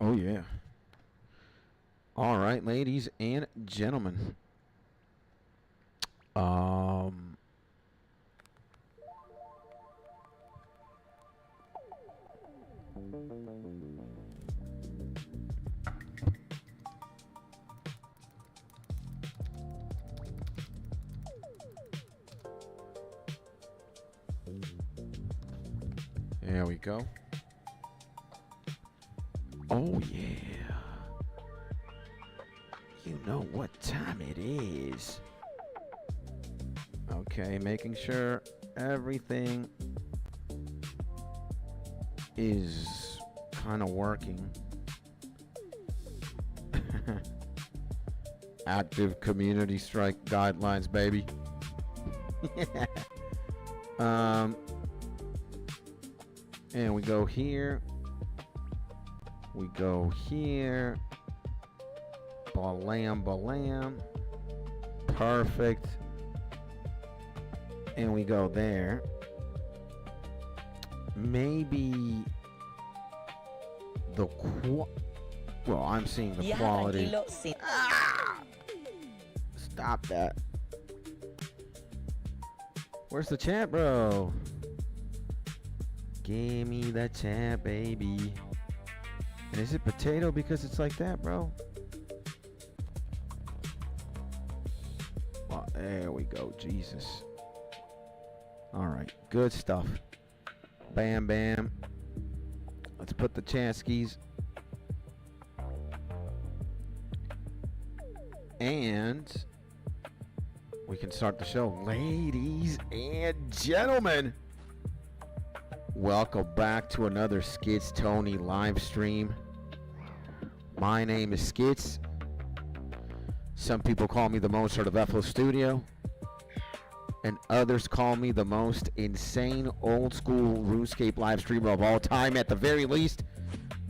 Oh, yeah. All right, ladies and gentlemen. There we go. Oh, yeah. You know what time it is. Okay, making sure everything is kind of working. Active community strike guidelines, baby. And we go here. We go here. Balam, balam. Perfect. And we go there. Maybe the well, I'm seeing the quality. Ah! Stop that. Where's the chat, bro? Give me the chat, baby. And is it potato because it's like that, bro? Well, there we go. Jesus. All right. Good stuff. Bam, bam. Let's put the Chanskis. And we can start the show. Ladies and gentlemen, welcome back to another 𝗗𝗥𝗘𝗙𝗚𝗎 live stream. My name is Skits. Some people call me the Mozart of FL Studio, and others call me the most insane old school RuneScape live streamer of all time. At the very least,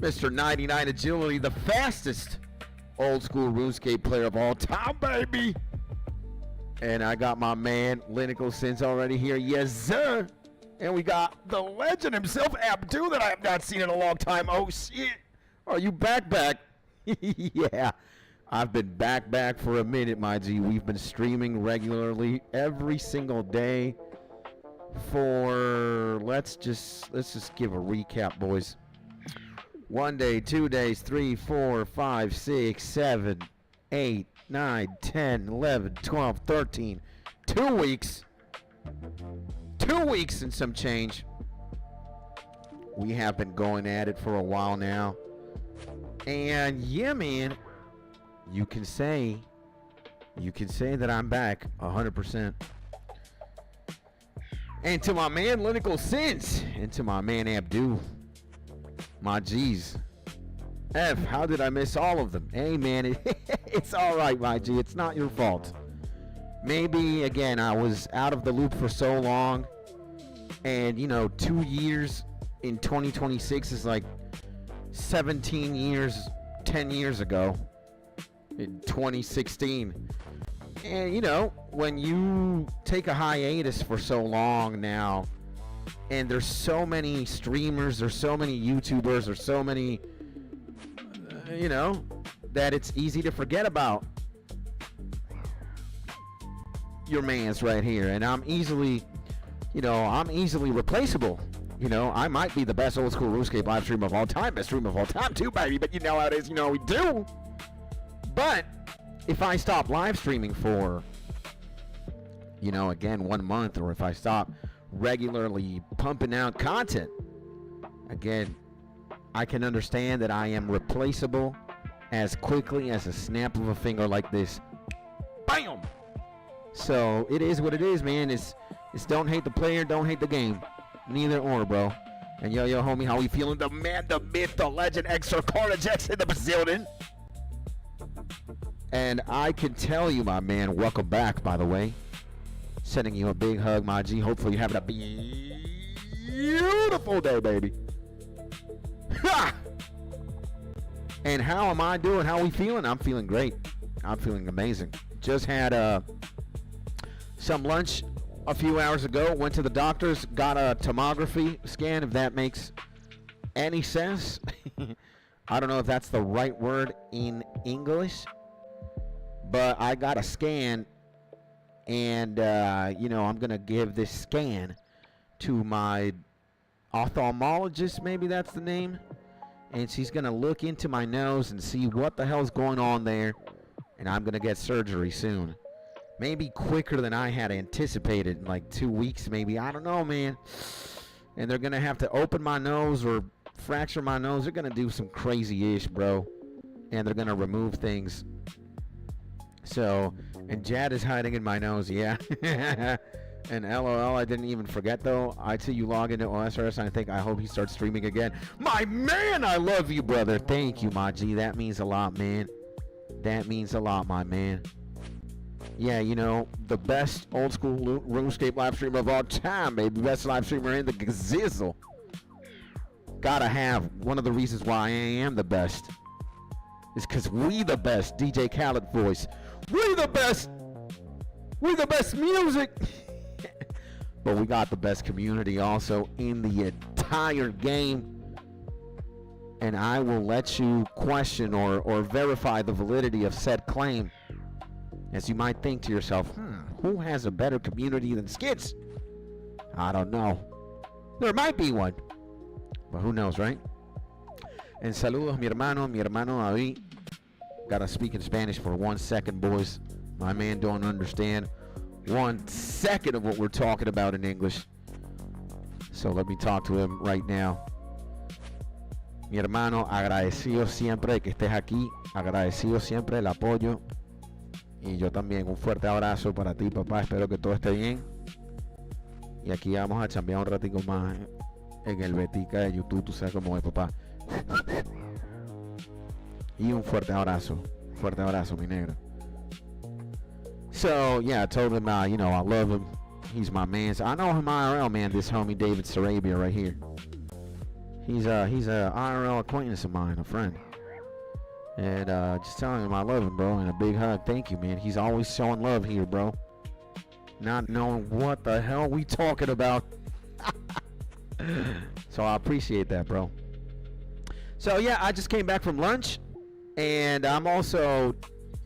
Mr. 99 Agility, the fastest old school RuneScape player of all time, baby. And I got my man 𝗗𝗥𝗘𝗔𝗠𝗦 already here. Yes, sir. And we got the legend himself, 𝗗𝗥𝗘𝗔𝗠𝗦, that I have not seen in a long time. Oh, shit. Are you back? Yeah. I've been back for a minute, my G. We've been streaming regularly every single day for, let's just give a recap, boys. 1 day, 2 days, 3, 4, 5, 6, 7, 8, 9, 10, 11, 12, 13. 2 weeks. 2 weeks and some change. We have been going at it for a while now. And yeah, man, you can say that I'm back 100%. And to my man 𝗗𝗥𝗘𝗔𝗠𝗦, and to my man Abdul, my G's. F, how did I miss all of them? Hey, man, it's all right, my G. It's not your fault. Maybe, again, I was out of the loop for so long. And, 2 years in 2026 is like 17 years, 10 years ago in 2016. And, when you take a hiatus for so long now, and there's so many streamers, there's so many YouTubers, there's so many, that it's easy to forget about your man's right here. And I'm easily replaceable. I might be the best old school RuneScape live streamer of all time, best streamer of all time too, baby, but you know how it is, we do. But if I stop live streaming for, again, 1 month, or if I stop regularly pumping out content, again, I can understand that I am replaceable as quickly as a snap of a finger like this. Bam! So it is what it is, man. It's don't hate the player, don't hate the game. Neither or, bro. And yo, homie, how we feeling? The man, the myth, the legend, 𝗗𝗥𝗘𝗔𝗠𝗦 in the Brazilian. And I can tell you, my man, welcome back, by the way. Sending you a big hug, my G. Hopefully you're having a beautiful day, baby. Ha! And how am I doing? How are we feeling? I'm feeling great. I'm feeling amazing. Just had some lunch a few hours ago. Went to the doctor's. Got a tomography scan, if that makes any sense. I don't know if that's the right word in English, but I got a scan, and I'm gonna give this scan to my ophthalmologist, maybe that's the name, and she's gonna look into my nose and see what the hell's going on there, and I'm gonna get surgery soon. Maybe quicker than I had anticipated, like 2 weeks maybe. I don't know, man. And they're gonna have to open my nose or fracture my nose. They're gonna do some crazy ish, bro. And they're gonna remove things. So, and Jad is hiding in my nose, yeah. And LOL, I didn't even forget though. I see you log into OSRS, and I hope he starts streaming again. My man, I love you, brother. Thank you, my G. That means a lot, man. That means a lot, my man. Yeah, the best old school RuneScape live stream of all time, baby. Best live streamer in the gazizzle. Gotta have. One of the reasons why I am the best is because we the best. DJ Khaled voice. We the best. We the best music. But we got the best community also in the entire game. And I will let you question or verify the validity of said claim. As you might think to yourself, who has a better community than Skits? I don't know. There might be one. But who knows, right? And saludos, mi hermano David. Gotta speak in Spanish for 1 second, boys. My man don't understand 1 second of what we're talking about in English. So let me talk to him right now. Mi hermano, agradecido siempre que estés aquí. Agradecido siempre el apoyo. Y yo también, un fuerte abrazo para ti, papá. Espero que todo esté bien. Y aquí vamos a chambear un ratico más en el Betica de YouTube. Tú sabes cómo es, papá. Y un fuerte abrazo. Fuerte abrazo, mi negro. So, yeah, I told him, I love him. He's my man. So I know him IRL, man, this homie David Sarabia right here. He's a IRL acquaintance of mine, a friend. And just telling him I love him, bro, and a big hug. Thank you, man. He's always showing love here, bro. Not knowing what the hell we talking about. So I appreciate that, bro. So yeah, I just came back from lunch, and I'm also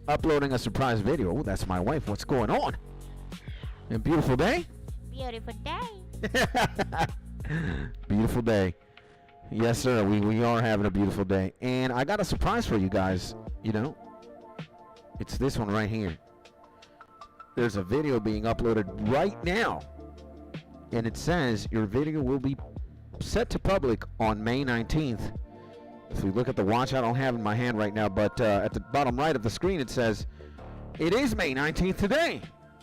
uploading a surprise video. Oh, that's my wife. What's going on? A beautiful day? Beautiful day. Beautiful day. Yes, sir. We are having a beautiful day. And I got a surprise for you guys, It's this one right here. There's a video being uploaded right now. And it says your video will be set to public on May 19th. If we look at the watch, I don't have it in my hand right now, but at the bottom right of the screen it says, it is May 19th today.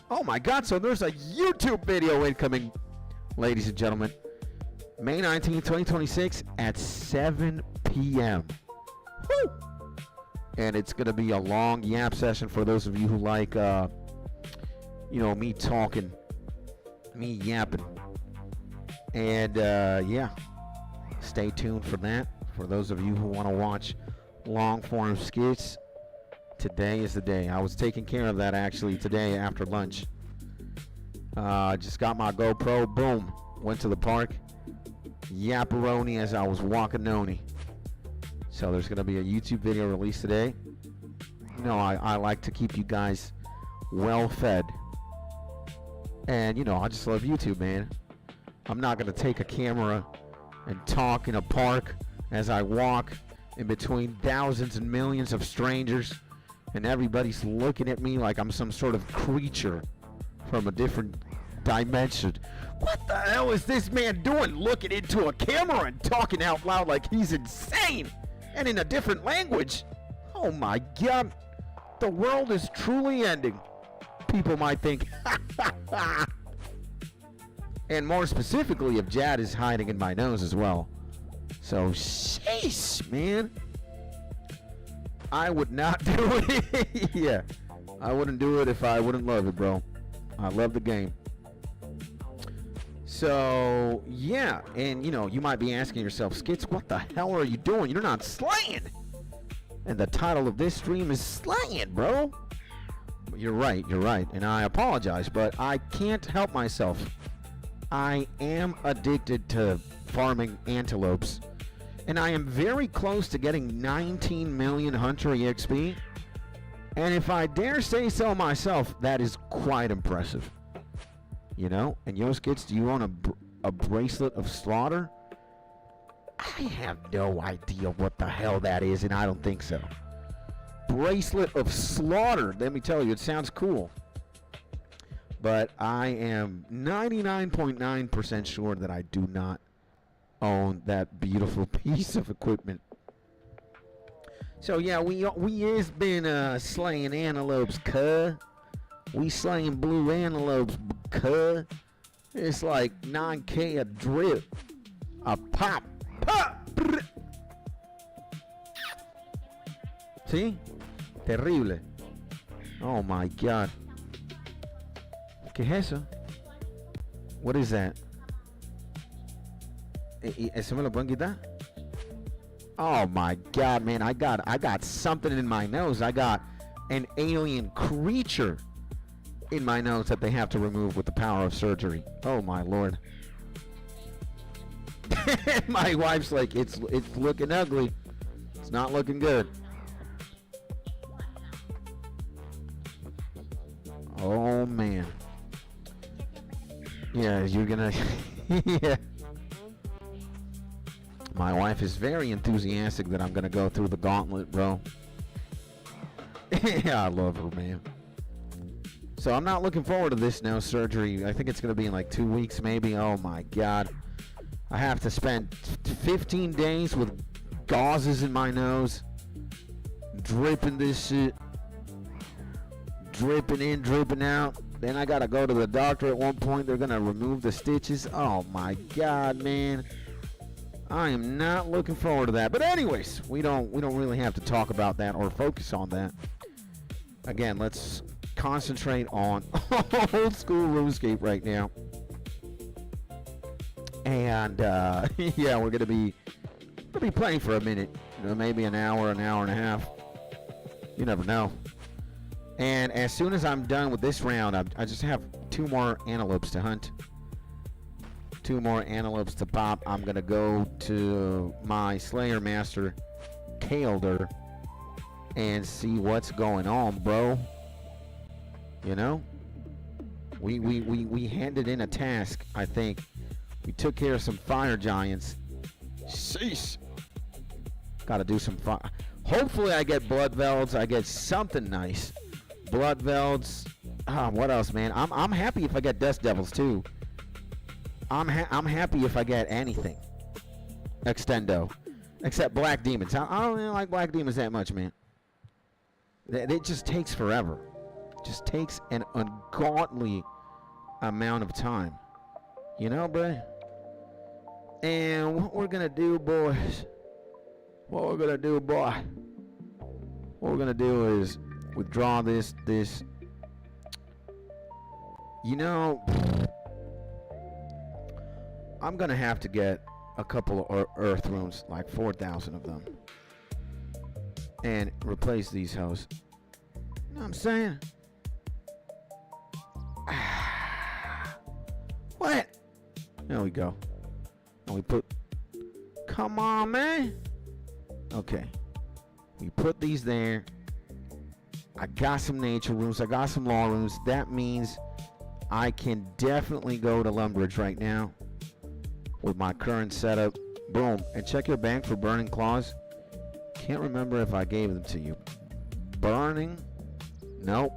Oh my God, so there's a YouTube video incoming, ladies and gentlemen. May 19th, 2026 at 7 p.m. Woo! And it's going to be a long yap session for those of you who like, me talking, me yapping. And, yeah, stay tuned for that. For those of you who want to watch long-form skits, today is the day. I was taking care of that, actually, today after lunch. Just got my GoPro, boom, went to the park. Yapperoni as I was walking noni. So there's going to be a YouTube video released today. I like to keep you guys well fed. And, I just love YouTube, man. I'm not going to take a camera and talk in a park as I walk in between thousands and millions of strangers, and everybody's looking at me like I'm some sort of creature from a different dimension. What the hell is this man doing, looking into a camera and talking out loud like he's insane and in a different language? Oh my God, the world is truly ending, people might think. And more specifically, if Jad is hiding in my nose as well. So, sheesh, man. I would not do it. Yeah, I wouldn't do it if I wouldn't love it, bro. I love the game. So, yeah, and you might be asking yourself, Skits, what the hell are you doing? You're not slaying. And the title of this stream is Slaying, bro. You're right, and I apologize, but I can't help myself. I am addicted to farming antelopes And I am very close to getting 19 million Hunter EXP. And if I dare say so myself, that is quite impressive. You know? And Yoskits, do you own a bracelet of slaughter? I have no idea what the hell that is, and I don't think so. Bracelet of slaughter. Let me tell you, it sounds cool. But I am 99.9% sure that I do not own that beautiful piece of equipment. So yeah, we has been slaying antelopes, cuh. We slaying blue antelopes, cuh. It's like 9K a drip, a pop, pop. Brr. See? Terrible. Oh my God. ¿Qué es eso? What is that? ¿Eso me lo pueden quitar? Oh my God, man! I got something in my nose. I got an alien creature in my nose that they have to remove with the power of surgery. Oh my Lord! My wife's like, it's looking ugly. It's not looking good. Oh man! Yeah, you're gonna. Yeah. My wife is very enthusiastic that I'm gonna go through the gauntlet, bro. Yeah, I love her, man. So I'm not looking forward to this now surgery. I think it's gonna be in like 2 weeks, maybe. Oh my God, I have to spend 15 days with gauzes in my nose, dripping this shit, dripping in, dripping out. Then I gotta go to the doctor at one point. They're gonna remove the stitches. Oh my God, man. I am not looking forward to that. But anyways, we don't really have to talk about that or focus on that. Again, let's concentrate on old school RuneScape right now. And yeah, we're gonna be playing for a minute. You know, maybe an hour and a half. You never know. And as soon as I'm done with this round, I just have 2 more antelopes to hunt. 2 more antelopes to pop. I'm gonna go to my Slayer Master 𝗗𝗥𝗘𝗔𝗠𝗦 and see what's going on, bro. You know, we handed in a task. I think we took care of some fire giants. Sheesh. Gotta do some fire. Hopefully, I get blood velds. I get something nice. Blood velds. What else, man? I'm happy if I get dust devils too. I'm happy if I get anything. Extendo. Except black demons. I don't really like black demons that much, man. It just takes forever. It just takes an ungodly amount of time. You know, bruh? And what we're gonna do, boys. What we're gonna do, boy. What we're gonna do is withdraw this. You know, I'm gonna have to get a couple of earth runes, like 4,000 of them, and replace these hoes. You know what I'm saying? What? There we go. And we put. Come on, man. Okay. We put these there. I got some nature runes. I got some law runes. That means I can definitely go to Lumbridge right now with my current setup. Boom. And check your bank for burning claws. Can't remember if I gave them to you. Burning. Nope.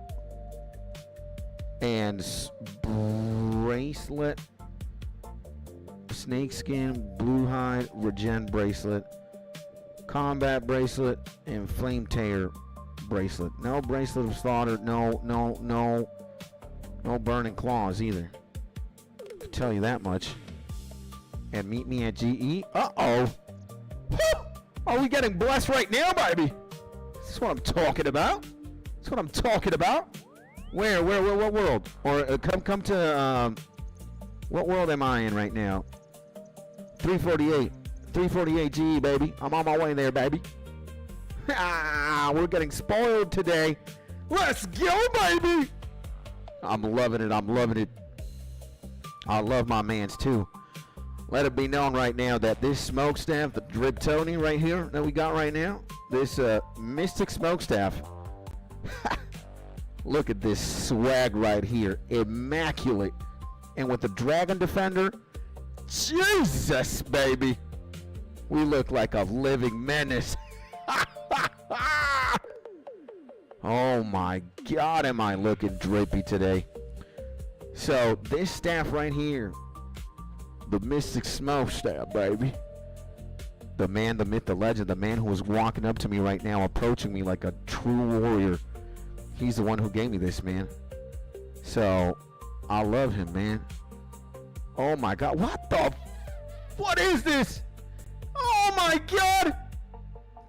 And bracelet. Snakeskin, blue hide, regen bracelet, combat bracelet, and flame tear bracelet. No bracelet of slaughter. No burning claws either. I can tell you that much. And meet me at GE. Uh-oh. Are we getting blessed right now, baby? This is what I'm talking about. That's what I'm talking about. Where, what world? Or come to, what world am I in right now? 348 GE, baby. I'm on my way there, baby. We're getting spoiled today. Let's go, baby. I'm loving it. I love my mans too. let it be known right now that this smoke staff, the Drip Tony right here that we got right now, this Mystic smoke staff. Look at this swag right here, immaculate, and with the Dragon Defender, Jesus, baby, we look like a living menace. Oh my God, am I looking drippy today? So this staff right here, the Mystic Smoke Staff, baby. The man, the myth, the legend, the man who is walking up to me right now, approaching me like a true warrior. He's the one who gave me this, man. So I love him, man. Oh my God, what is this? Oh my God,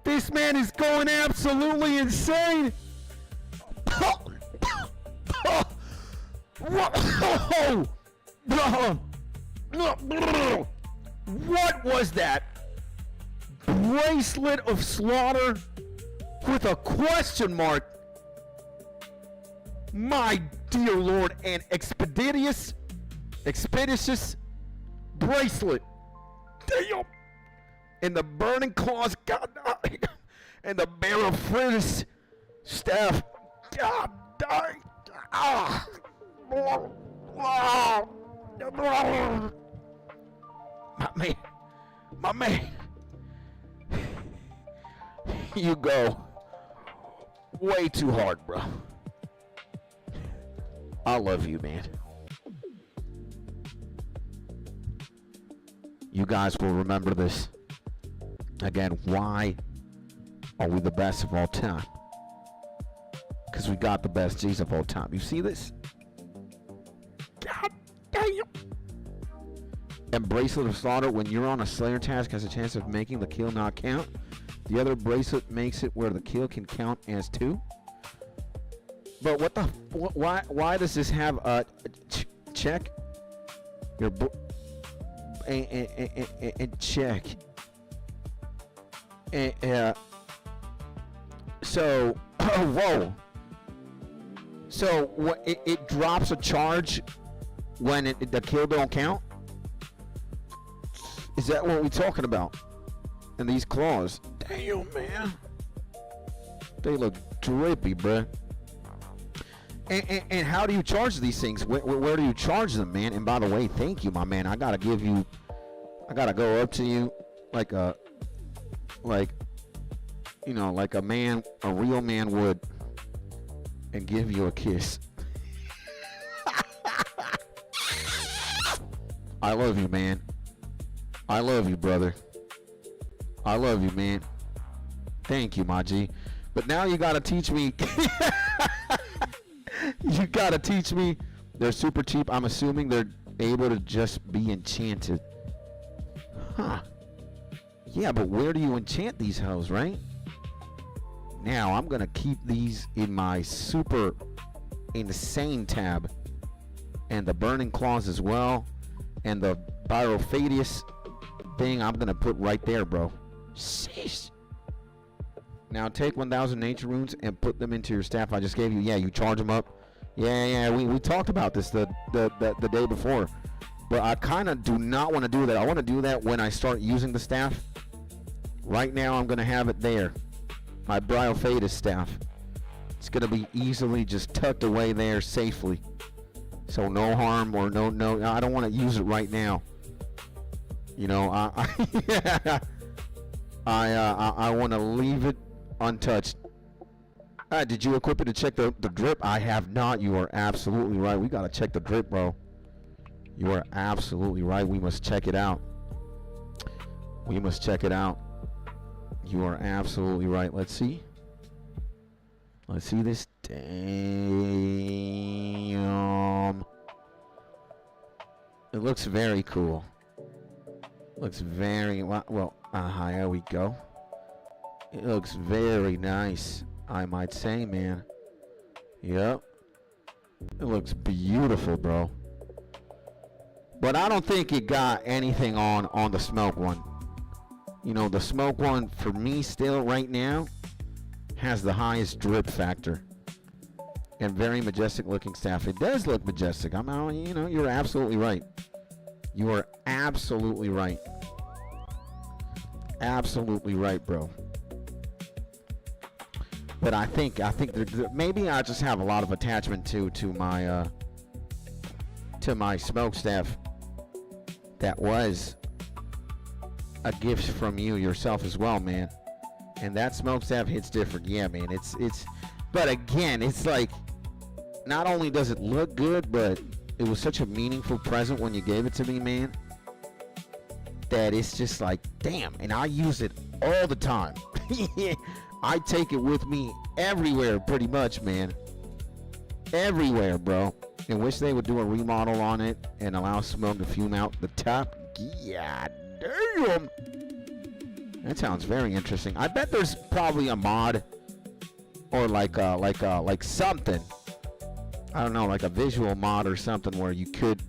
this man is going absolutely insane. What was that? Bracelet of slaughter with a question mark. My dear Lord, an expeditious bracelet. Damn. And the burning claws, God, and the 𝗗𝗥𝗘𝗔𝗠𝗦 staff. God dang. Ah. My man. You go way too hard, bro. I love you, man. You guys will remember this. Again, why are we the best of all time? Because we got the best G's of all time. You see this? God damn. And Bracelet of Slaughter, when you're on a Slayer task, has a chance of making the kill not count. The other bracelet makes it where the kill can count as 2. But what the? Why does this have a check? Your and check. So whoa. So what? It drops a charge when the kill don't count. Is that what we're talking about? And these claws. Damn, man. They look drippy, bruh. And how do you charge these things? Where do you charge them, man? And by the way, thank you, my man. I gotta go up to you like a man, a real man would, and give you a kiss. I love you, man. I love you, brother. I love you, man. Thank you, my G. But now you gotta teach me. You gotta teach me. They're super cheap. I'm assuming they're able to just be enchanted. Huh. Yeah, but where do you enchant these hoes, right? Now, I'm gonna keep these in my super insane tab. And the burning claws as well. And the 𝗗𝗥𝗘𝗔𝗠𝗦 thing I'm gonna put right there, bro. Sheesh. Now take 1,000 nature runes and put them into your staff I just gave you. Yeah, you charge them up. Yeah, we talked about this the day before. But I kind of do not want to do that. I want to do that when I start using the staff. Right now I'm going to have it there. My 𝗗𝗚𝗘𝗔𝗠𝗦 staff. It's going to be easily just tucked away there safely. So no harm or no, I don't want to use it right now. You know, I want to leave it untouched. Did you equip it to check the drip? I have not. You are absolutely right. We gotta check the drip, bro. You are absolutely right. We must check it out. We must check it out. You are absolutely right. Let's see. Let's see this. Damn. It looks very cool. Looks very well. Here we go. It looks very nice, I might say, man. Yep. It looks beautiful, bro. But I don't think it got anything on the smoke one. You know, the smoke one, for me, still right now, has the highest drip factor. And very majestic looking staff. It does look majestic. You know, you're absolutely right. You are absolutely right. Absolutely right, bro. But I think maybe I just have a lot of attachment to my smokestack that was a gift from you yourself as well, man. And that smokestack hits different. Yeah, man. It's but again, it's like not only does it look good, but it was such a meaningful present when you gave it to me, man, that it's just like, damn. And I use it all the time. I take it with me everywhere pretty much, man. Everywhere, bro. And wish they would do a remodel on it and allow smoke to fume out the top. Yeah, damn. That sounds very interesting. I bet there's probably a mod or like something. I don't know, like a visual mod or something where you could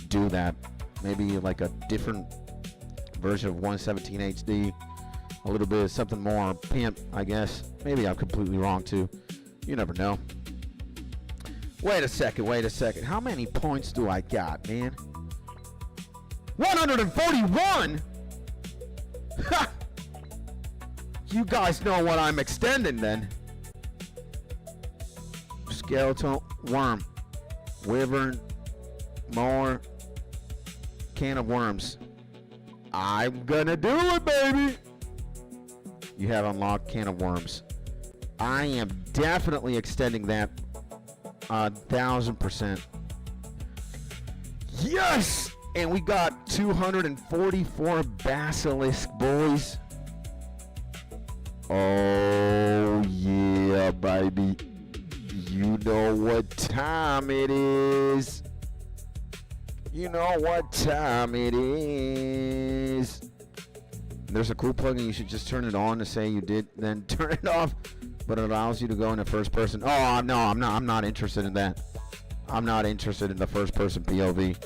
do that. Maybe like a different version of 117 HD. A little bit of something more pimp, I guess. Maybe I'm completely wrong too. You never know. Wait a second. How many points do I got, man? 141? Ha! You guys know what I'm extending then. Skeletal worm. Wyvern. More. Can of worms. I'm gonna do it, baby. You have unlocked can of worms. I am definitely extending that 1,000%. Yes! And we got 244 basilisk, boys. Oh, yeah, baby. You know what time it is. You know what time it is. There's a cool plugin. You should just turn it on to say you did, then turn it off. But it allows you to go into first person. Oh, no, I'm not interested in that. I'm not interested in the first person POV.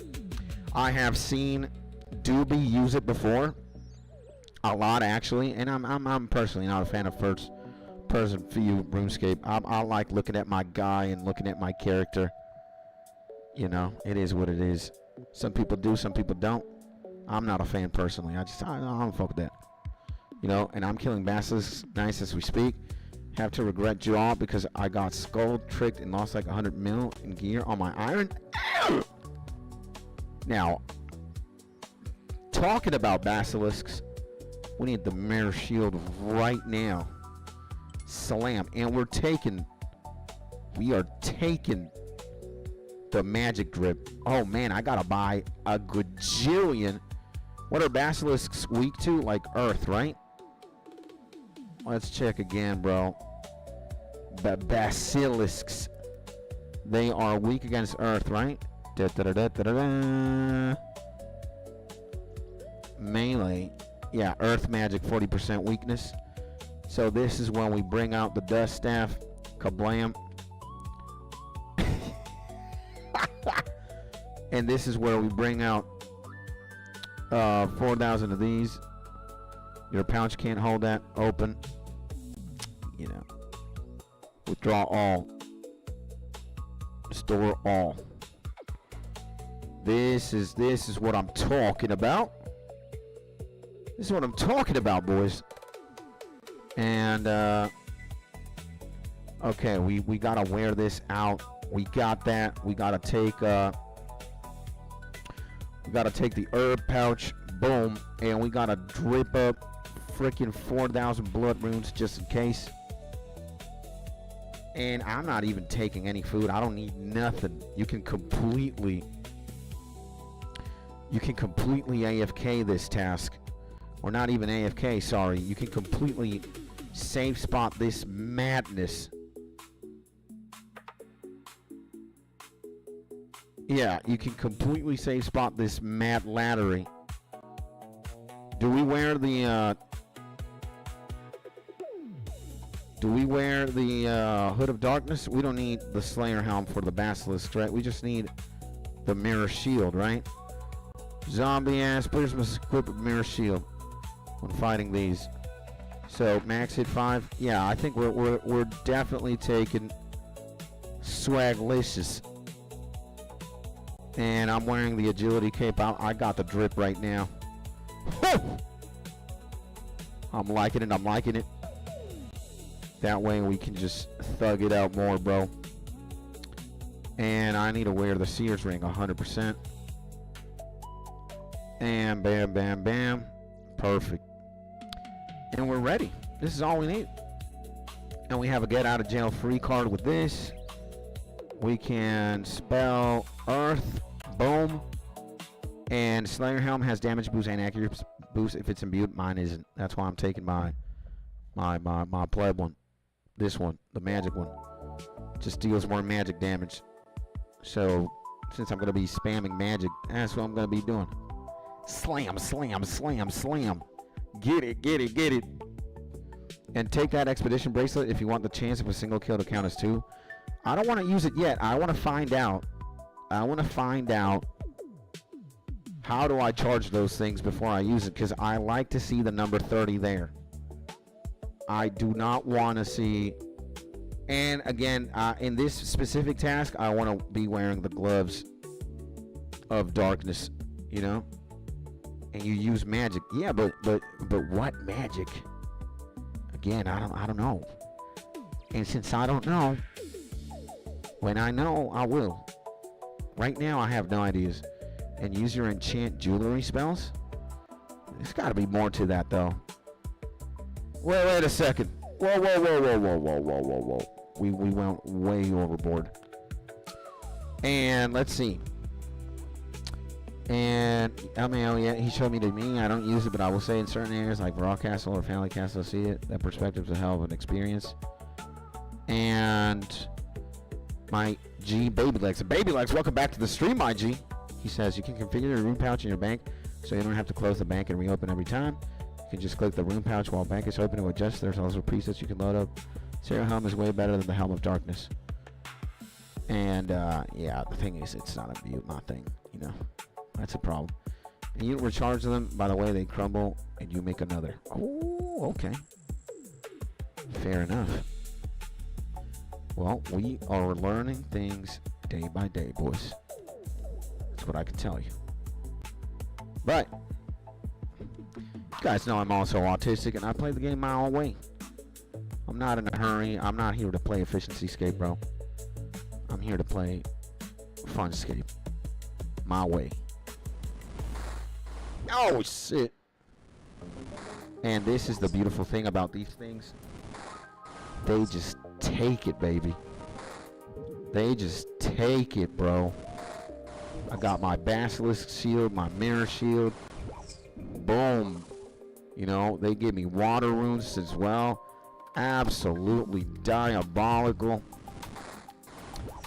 I have seen Doobie use it before. A lot, actually. And I'm personally not a fan of first person view RuneScape. I like looking at my guy and looking at my character. You know, it is what it is. Some people do, some people don't. I'm not a fan personally. I don't fuck with that. You know, and I'm killing basilisks nice as we speak. Have to regret Jaw because I got skull tricked and lost like 100 mil in gear on my iron. Now, talking about basilisks, we need the mirror shield right now. Slam. And we are taking the magic drip. Oh man, I gotta buy a gajillion. What are basilisks weak to? Like earth, right? Let's check again, bro. Basilisks. They are weak against earth, right? Melee. Yeah, earth magic, 40% weakness. So this is when we bring out the dust staff. Kablam. And this is where we bring out 4,000 of these. Your pouch can't hold that open. You know. Withdraw all. Store all. This is what I'm talking about. This is what I'm talking about, boys. And okay, we gotta wear this out. We got that. We gotta take the herb pouch, boom, and we gotta drip up freaking 4,000 blood runes just in case. And I'm not even taking any food. I don't need nothing. You can completely AFK this task. Or not even AFK, sorry. You can completely safe spot this madness. Yeah, you can completely safe spot this mad laddery. Do we wear the Hood of Darkness? We don't need the Slayer helm for the basilisk, right? We just need the mirror shield, right? Zombie ass players must equip a mirror shield when fighting these. So max hit 5. Yeah, I think we're definitely taking Swaglicious. And I'm wearing the agility cape. I got the drip right now. Woo! I'm liking it. I'm liking it. That way we can just thug it out more, bro. And I need to wear the Sears ring 100%. And bam, bam, bam. Perfect. And we're ready. This is all we need. And we have a get out of jail free card with this. We can spell Earth. Boom. And Slayer Helm has damage boost and accuracy boost if it's imbued. Mine isn't. That's why I'm taking my pleb one. This one, the magic one. Just deals more magic damage. So since I'm gonna be spamming magic, that's what I'm gonna be doing. Slam, slam, slam, slam. Get it, get it, get it. And take that expedition bracelet if you want the chance of a single kill to count as 2. I don't want to use it yet. I want to find out. I want to find out how do I charge those things before I use it, because I like to see the number 30 there. I do not want to see. And again, in this specific task, I want to be wearing the gloves of darkness, you know. And you use magic, yeah, but what magic? Again, I don't know. And since I don't know, when I know, I will. Right now, I have no ideas. And use your enchant jewelry spells. There's got to be more to that, though. Wait a second. Whoa. We went way overboard. And let's see. And I mean, oh yeah, he showed me to me. I don't use it, but I will say in certain areas like Raw Castle or Family Castle, see it. That perspective's a hell of an experience. And my G Baby Legs. Baby Legs, welcome back to the stream, my G. He says you can configure your rune pouch in your bank so you don't have to close the bank and reopen every time. You can just click the rune pouch while bank is open to adjust. There's also presets you can load up. Zero Helm is way better than the Helm of Darkness. And yeah, the thing is, it's not a mute, my thing, you know. That's a problem. And you recharge them, by the way, they crumble and you make another. Oh, okay. Fair enough. Well, we are learning things day by day, boys. That's what I can tell you. But you guys know I'm also autistic and I play the game my own way. I'm not in a hurry. I'm not here to play efficiency-scape, bro. I'm here to play fun-scape. My way. Oh, shit. And this is the beautiful thing about these things. They just take it, baby. They just take it, bro. I got my basilisk shield, my mirror shield. Boom. You know, they give me water runes as well. Absolutely diabolical.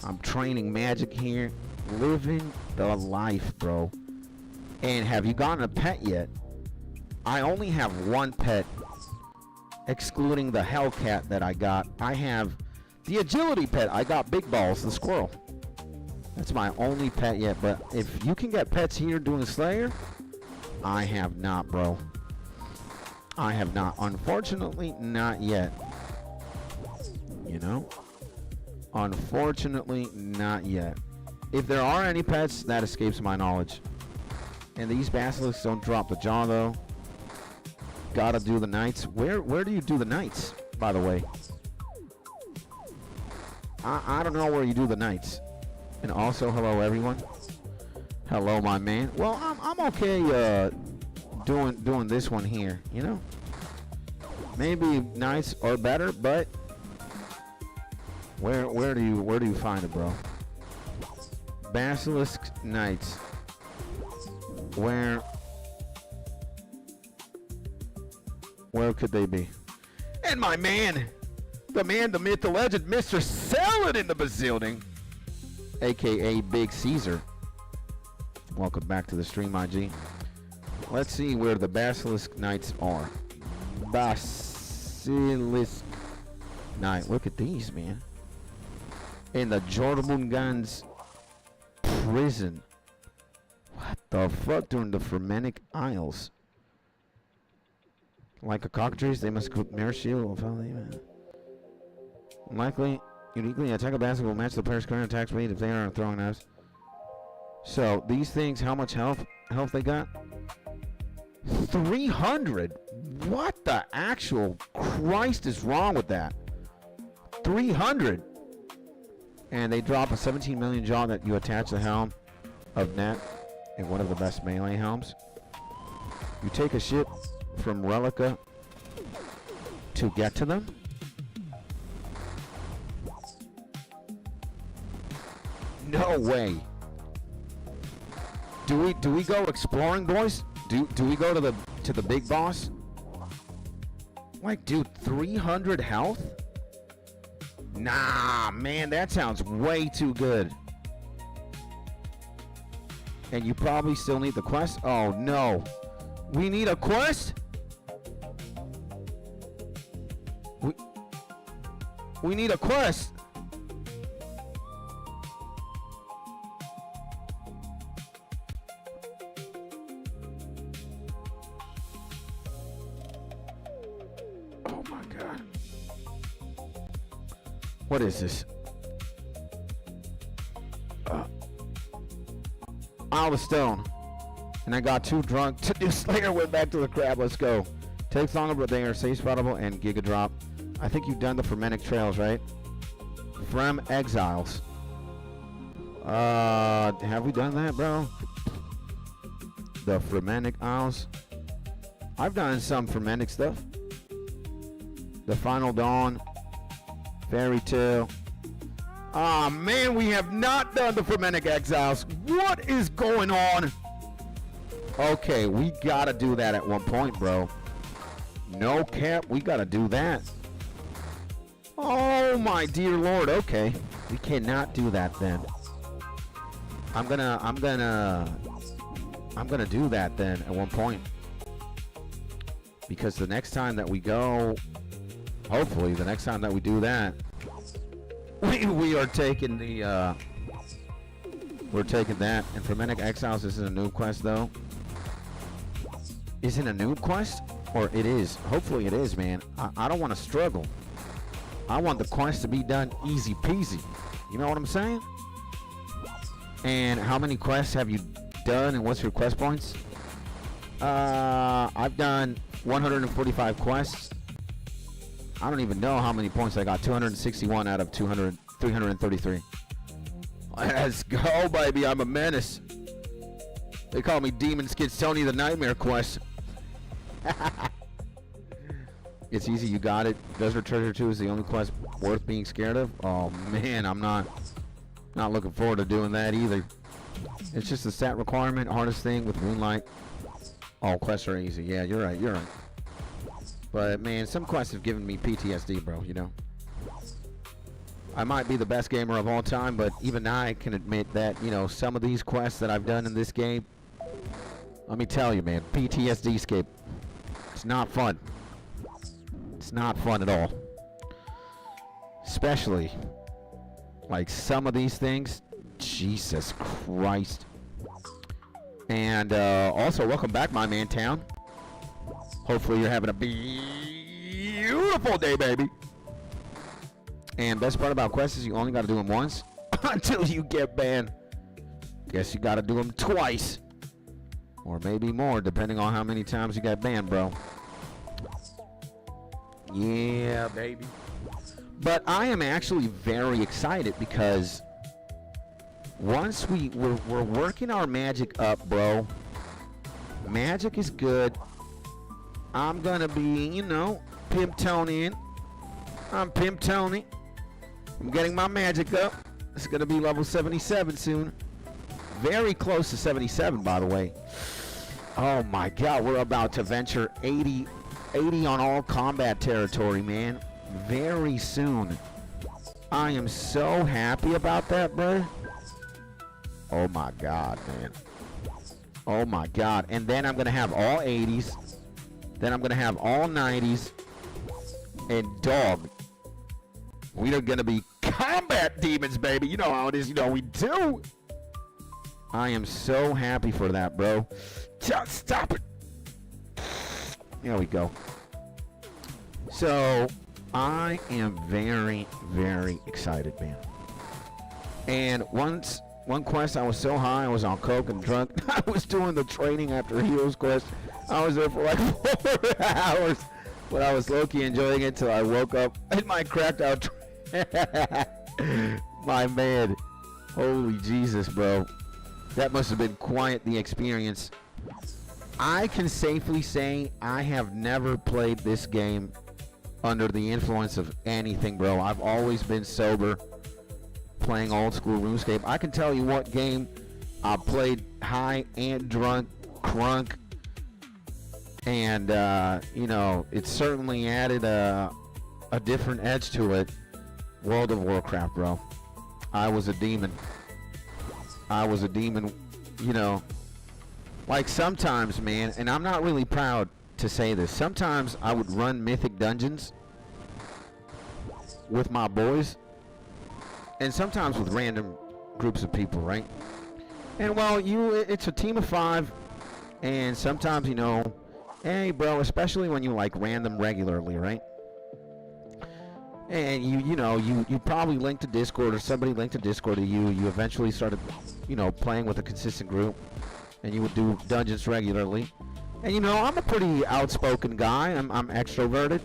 I'm training magic here. Living the life, bro. And have you gotten a pet yet? I only have one pet, excluding the Hellcat that I got. I have the agility pet. I got Big Balls, the squirrel. That's my only pet yet. But if you can get pets here doing Slayer, I have not, bro. I have not. Unfortunately, not yet. You know? Unfortunately, not yet. If there are any pets, that escapes my knowledge. And these basilisks don't drop the jaw, though. Gotta do the knights. Where do you do the knights, by the way? I don't know where you do the knights. And also, hello, everyone. Hello, my man. Well, I'm okay doing this one here, you know? Maybe knights are better, but where do you find it, bro? Basilisk knights. Where could they be? And my man, the myth, the legend, Mr. Saladin the Bazilding, aka Big Caesar. Welcome back to the stream, my G. Let's see where the Basilisk Knights are. Basilisk Knight. Look at these, man. In the 𝗗𝗥𝗔𝗚𝗢𝗔𝗠𝗦 prison. What the fuck? During the Fermenic Isles. Like a cockatrice, they must equip mirror shield. Likely, uniquely, attack a basket will match the player's current attack speed if they are throwing knives. So these things, how much health they got? 300. What the actual Christ is wrong with that? 300. And they drop a 17 million jaw that you attach the helm of net in one of the best melee helms. You take a ship from Relica to get to them. No way. Do we go exploring, boys? Do we go to the big boss? Like, dude, 300 health? Nah, man, that sounds way too good. And you probably still need the quest? Oh, no. We need a quest? We need a quest. Oh my God. What is this? Isle of Stone. And I got too drunk to do Slayer. Went back to the crab. Let's go. Takes longer, but they are safe spottable and Giga Drop. I think you've done the Frementic Trails, right? From Exiles. Have we done that, bro? The Frementic Isles. I've done some Frementic stuff. The Final Dawn. Fairy Tale. Ah, man, we have not done the Frementic Exiles. What is going on? Okay, we gotta do that at one point, bro. No cap, we gotta do that. Oh my dear Lord, okay. We cannot do that then. I'm gonna do that then at one point. Because the next time that we go, hopefully the next time that we do that, we are taking the we're taking that. And Frementic Exiles isn't a new quest though. Isn't a new quest? Or it is. Hopefully it is, man. I don't want to struggle. I want the quest to be done easy peasy. You know what I'm saying? And how many quests have you done and what's your quest points? I've done 145 quests. I don't even know how many points I got. 261 out of 333. Let's go, baby. I'm a menace. They call me Demon 𝗗𝗥𝗔𝗚𝗎, the Nightmare Quest. It's easy, you got it. Desert Treasure 2 is the only quest worth being scared of. Oh man, I'm not looking forward to doing that either. It's just a stat requirement, hardest thing with Moonlight. All quests are easy. Yeah, you're right. But man, some quests have given me PTSD, bro, you know. I might be the best gamer of all time, but even I can admit that, you know, some of these quests that I've done in this game, let me tell you, man, PTSD escape. It's not fun. It's not fun at all. Especially, like, some of these things. Jesus Christ. And also, welcome back, my man, Town. Hopefully you're having a beautiful day, baby. And best part about quests is you only got to do them once until you get banned. Guess you got to do them twice. Or maybe more, depending on how many times you got banned, bro. Yeah, baby. But I am actually very excited because once we're working our magic up, bro. Magic is good. I'm gonna be, you know, Pimp Tony. I'm Pimp Tony. I'm getting my magic up. It's gonna be level 77 soon. Very close to 77, by the way. Oh my God, we're about to venture 80 on all combat territory, man. Very soon. I am so happy about that, bro. Oh my God, man. Oh my God. And then I'm gonna have all 80s. Then I'm gonna have all 90s. And dog, we are gonna be combat demons, baby. You know how it is. You know we do. I am so happy for that, bro. Just stop it. There we go. So I am very, very excited, man. And once One quest, I was so high, I was on coke and drunk. I was doing the training after Heroes quest. I was there for like 4 hours, but I was low-key enjoying it till I woke up in my cracked out. My man, holy Jesus, bro, that must have been quite the experience. I can safely say I have never played this game under the influence of anything, bro. I've always been sober, playing old school RuneScape. I can tell you what game I played high and drunk, crunk, and you know, it certainly added a different edge to it. World of Warcraft, bro. I was a demon. I was a demon, you know. Like sometimes, man, and I'm not really proud to say this, sometimes I would run mythic dungeons with my boys, and sometimes with random groups of people, right? And well, it's a team of 5, and sometimes, you know, hey, bro, especially when you like random regularly, right? And you probably linked to Discord, or somebody linked to Discord to you. You eventually started, you know, playing with a consistent group, and you would do dungeons regularly. And you know, I'm a pretty outspoken guy. I'm extroverted,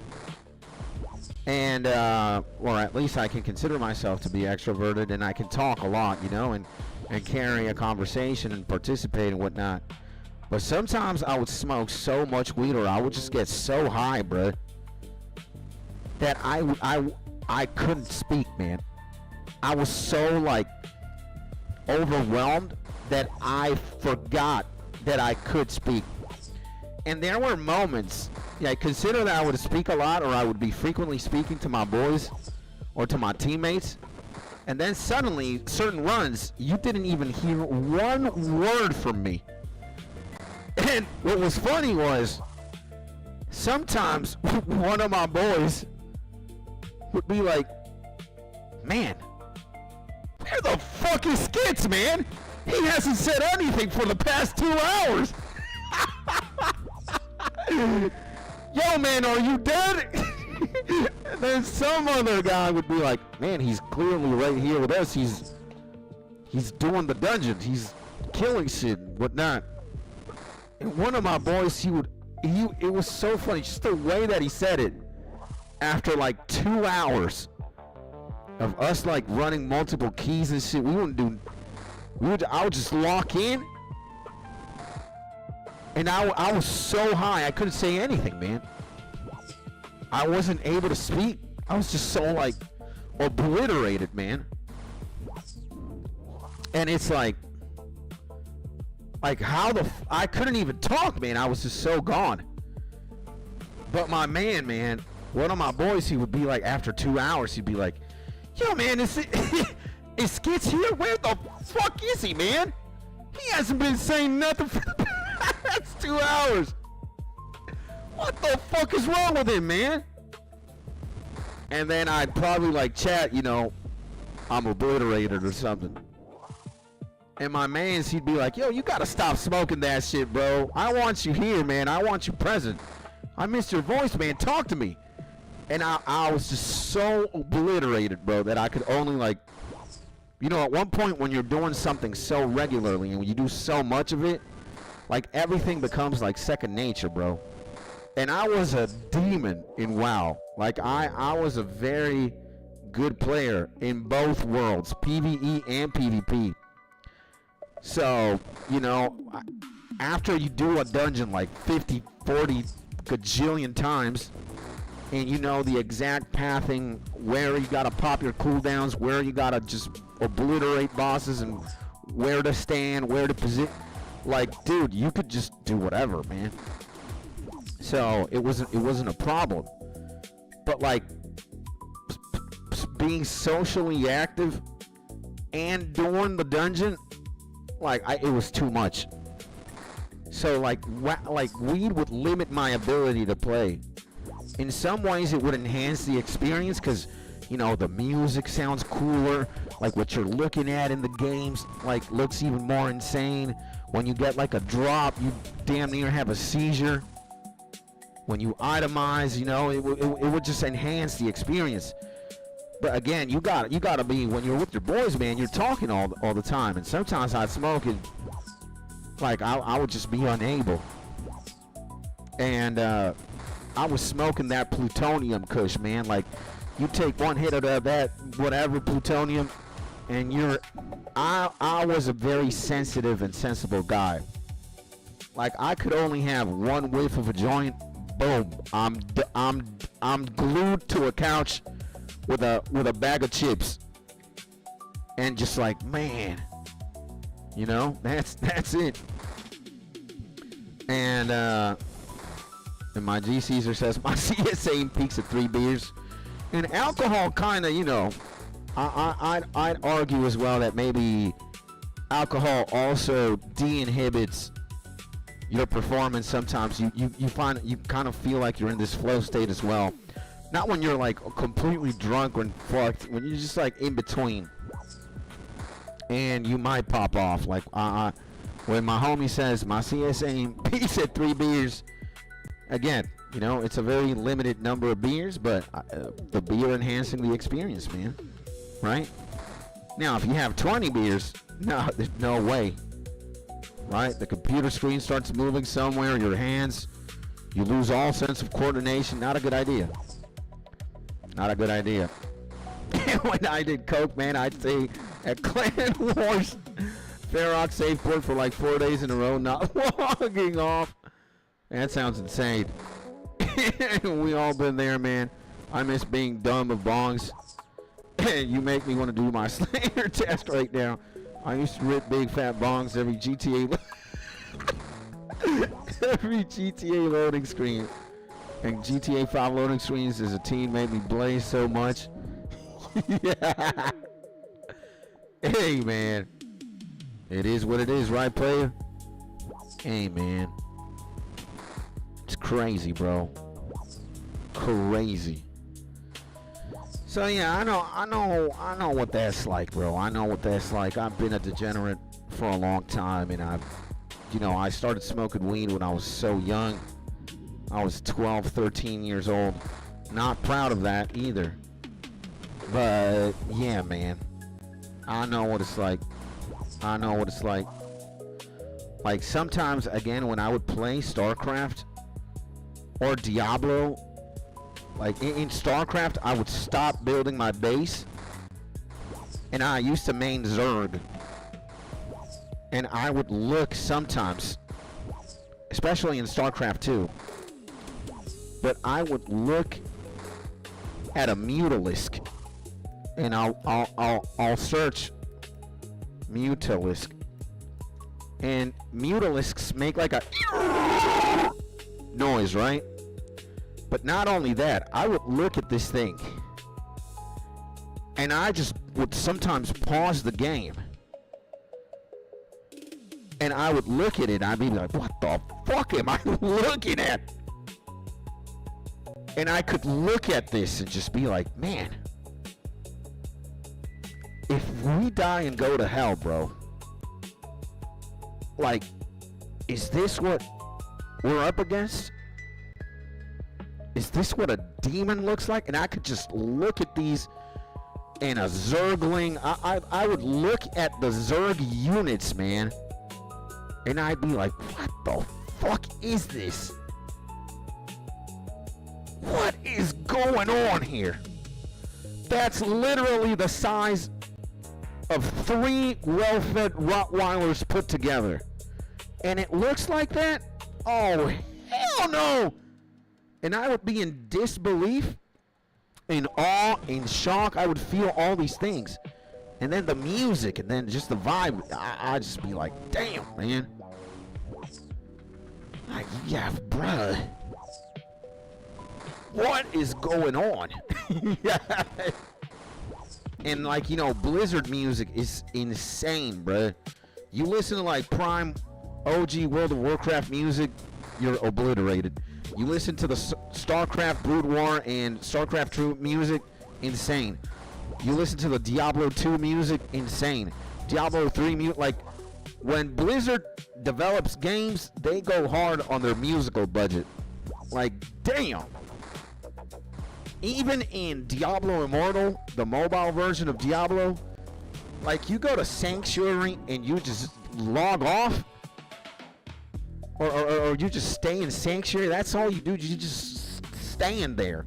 and or at least I can consider myself to be extroverted, and I can talk a lot, you know, and carry a conversation and participate and whatnot. But sometimes I would smoke so much weed, or I would just get so high, bruh, that I couldn't speak, man. I was so like overwhelmed that I forgot that I could speak. And there were moments, yeah, consider that I would speak a lot, or I would be frequently speaking to my boys or to my teammates, and then suddenly, certain runs, you didn't even hear one word from me. And what was funny was, sometimes one of my boys would be like, man, where the fuck is Skits, man? He hasn't said anything for the past 2 hours. Yo, man, are you dead? And then some other guy would be like, man, he's clearly right here with us. He's doing the dungeons. He's killing shit and whatnot. And one of my boys, it was so funny, just the way that he said it. After like 2 hours of us like running multiple keys and shit, I would just lock in. And I was so high, I couldn't say anything, man. I wasn't able to speak. I was just so like obliterated, man. And it's like I couldn't even talk, man. I was just so gone. But my man, one of my boys, he would be like, after 2 hours, he'd be like, yo, man, is Skits here? Where the fuck is he, man? He hasn't been saying nothing for the past 2 hours. What the fuck is wrong with him, man? And then I'd probably like chat, you know, I'm obliterated or something. And my mans, he'd be like, yo, you gotta stop smoking that shit, bro. I want you here, man. I want you present. I missed your voice, man. Talk to me. And I was just so obliterated, bro, that I could only like, you know, at one point when you're doing something so regularly and when you do so much of it, like everything becomes like second nature, bro. And I was a demon in WoW. Like I was a very good player in both worlds, PvE and PvP. So, you know, after you do a dungeon like 50, 40 gajillion times, and you know the exact pathing, where you gotta pop your cooldowns, where you gotta just obliterate bosses, and where to stand, where to position, like, dude, you could just do whatever, man. So it wasn't a problem. But like being socially active and doing the dungeon, like it was too much. So like weed would limit my ability to play. In some ways it would enhance the experience because, you know, the music sounds cooler, like what you're looking at in the games like looks even more insane. When you get like a drop, you damn near have a seizure. When you itemize, you know, it would just enhance the experience. But again, you gotta be, when you're with your boys, man, you're talking all the time. And sometimes I'd smoke and like I would just be unable. And I was smoking that plutonium kush, man. Like, you take one hit of that whatever plutonium, and I was a very sensitive and sensible guy. Like, I could only have one whiff of a joint, boom, I'm glued to a couch with a bag of chips, and just like, man, you know, that's it. And my G Caesar says my CSA peaks at 3 beers. And alcohol kind of, you know, I'd argue as well that maybe alcohol also de-inhibits your performance. Sometimes you find, you kind of feel like you're in this flow state as well. Not when you're like completely drunk or fucked, when you're just like in between. And you might pop off. Like, when my homie says my CSA peaks at 3 beers, again, you know, it's a very limited number of beers, but the beer enhancing the experience, man. Right? Now, if you have 20 beers, no, there's no way. Right? The computer screen starts moving somewhere, your hands, you lose all sense of coordination. Not a good idea. Not a good idea. When I did coke, man, I'd stay at Clan Wars Fairrock Safeport for like 4 days in a row, not logging off. That sounds insane. We all been there, man. I miss being dumb of bongs. You make me want to do my Slayer test right now. I used to rip big fat bongs every GTA every GTA loading screen. And GTA 5 loading screens as a teen made me blaze so much. Yeah. Hey, man. It is what it is, right, player? Hey, man. It's crazy, bro. Crazy. So yeah, I know what that's like, bro. I know what that's like. I've been a degenerate for a long time, and I started smoking weed when I was so young. I was 12, 13 years old. Not proud of that either. But yeah, man. I know what it's like. I know what it's like. Like, sometimes, again, when I would play StarCraft or Diablo, like in StarCraft, I would stop building my base, and I used to main Zerg, and I would look sometimes, especially in StarCraft 2, but I would look at a Mutalisk, and I'll search Mutalisk, and Mutalisks make like a noise, right? But not only that, I would look at this thing, and I just would sometimes pause the game, and I would look at it, and I'd be like, what the fuck am I looking at? And I could look at this and just be like, man, if we die and go to hell, bro, like, is this what we're up against? Is this what a demon looks like? And I could just look at these and a Zergling. I would look at the Zerg units, man, and I'd be like, what the fuck is this? What is going on here? That's literally the size of 3 well-fed Rottweilers put together. And it looks like that? Oh, hell no! And I would be in disbelief, in awe, in shock. I would feel all these things. And then the music, and then just the vibe. I'd just be like, damn, man. Like, yeah, bruh. What is going on? Yeah. And like, you know, Blizzard music is insane, bruh. You listen to like prime OG World of Warcraft music, you're obliterated. You listen to the StarCraft Brood War and StarCraft 2 music, insane. You listen to the Diablo 2 music, insane. Diablo 3 music, like, when Blizzard develops games, they go hard on their musical budget. Like, damn. even in Diablo Immortal, the mobile version of Diablo, like you go to Sanctuary and you just log off, or you just stay in Sanctuary. That's all you do. You just stand there,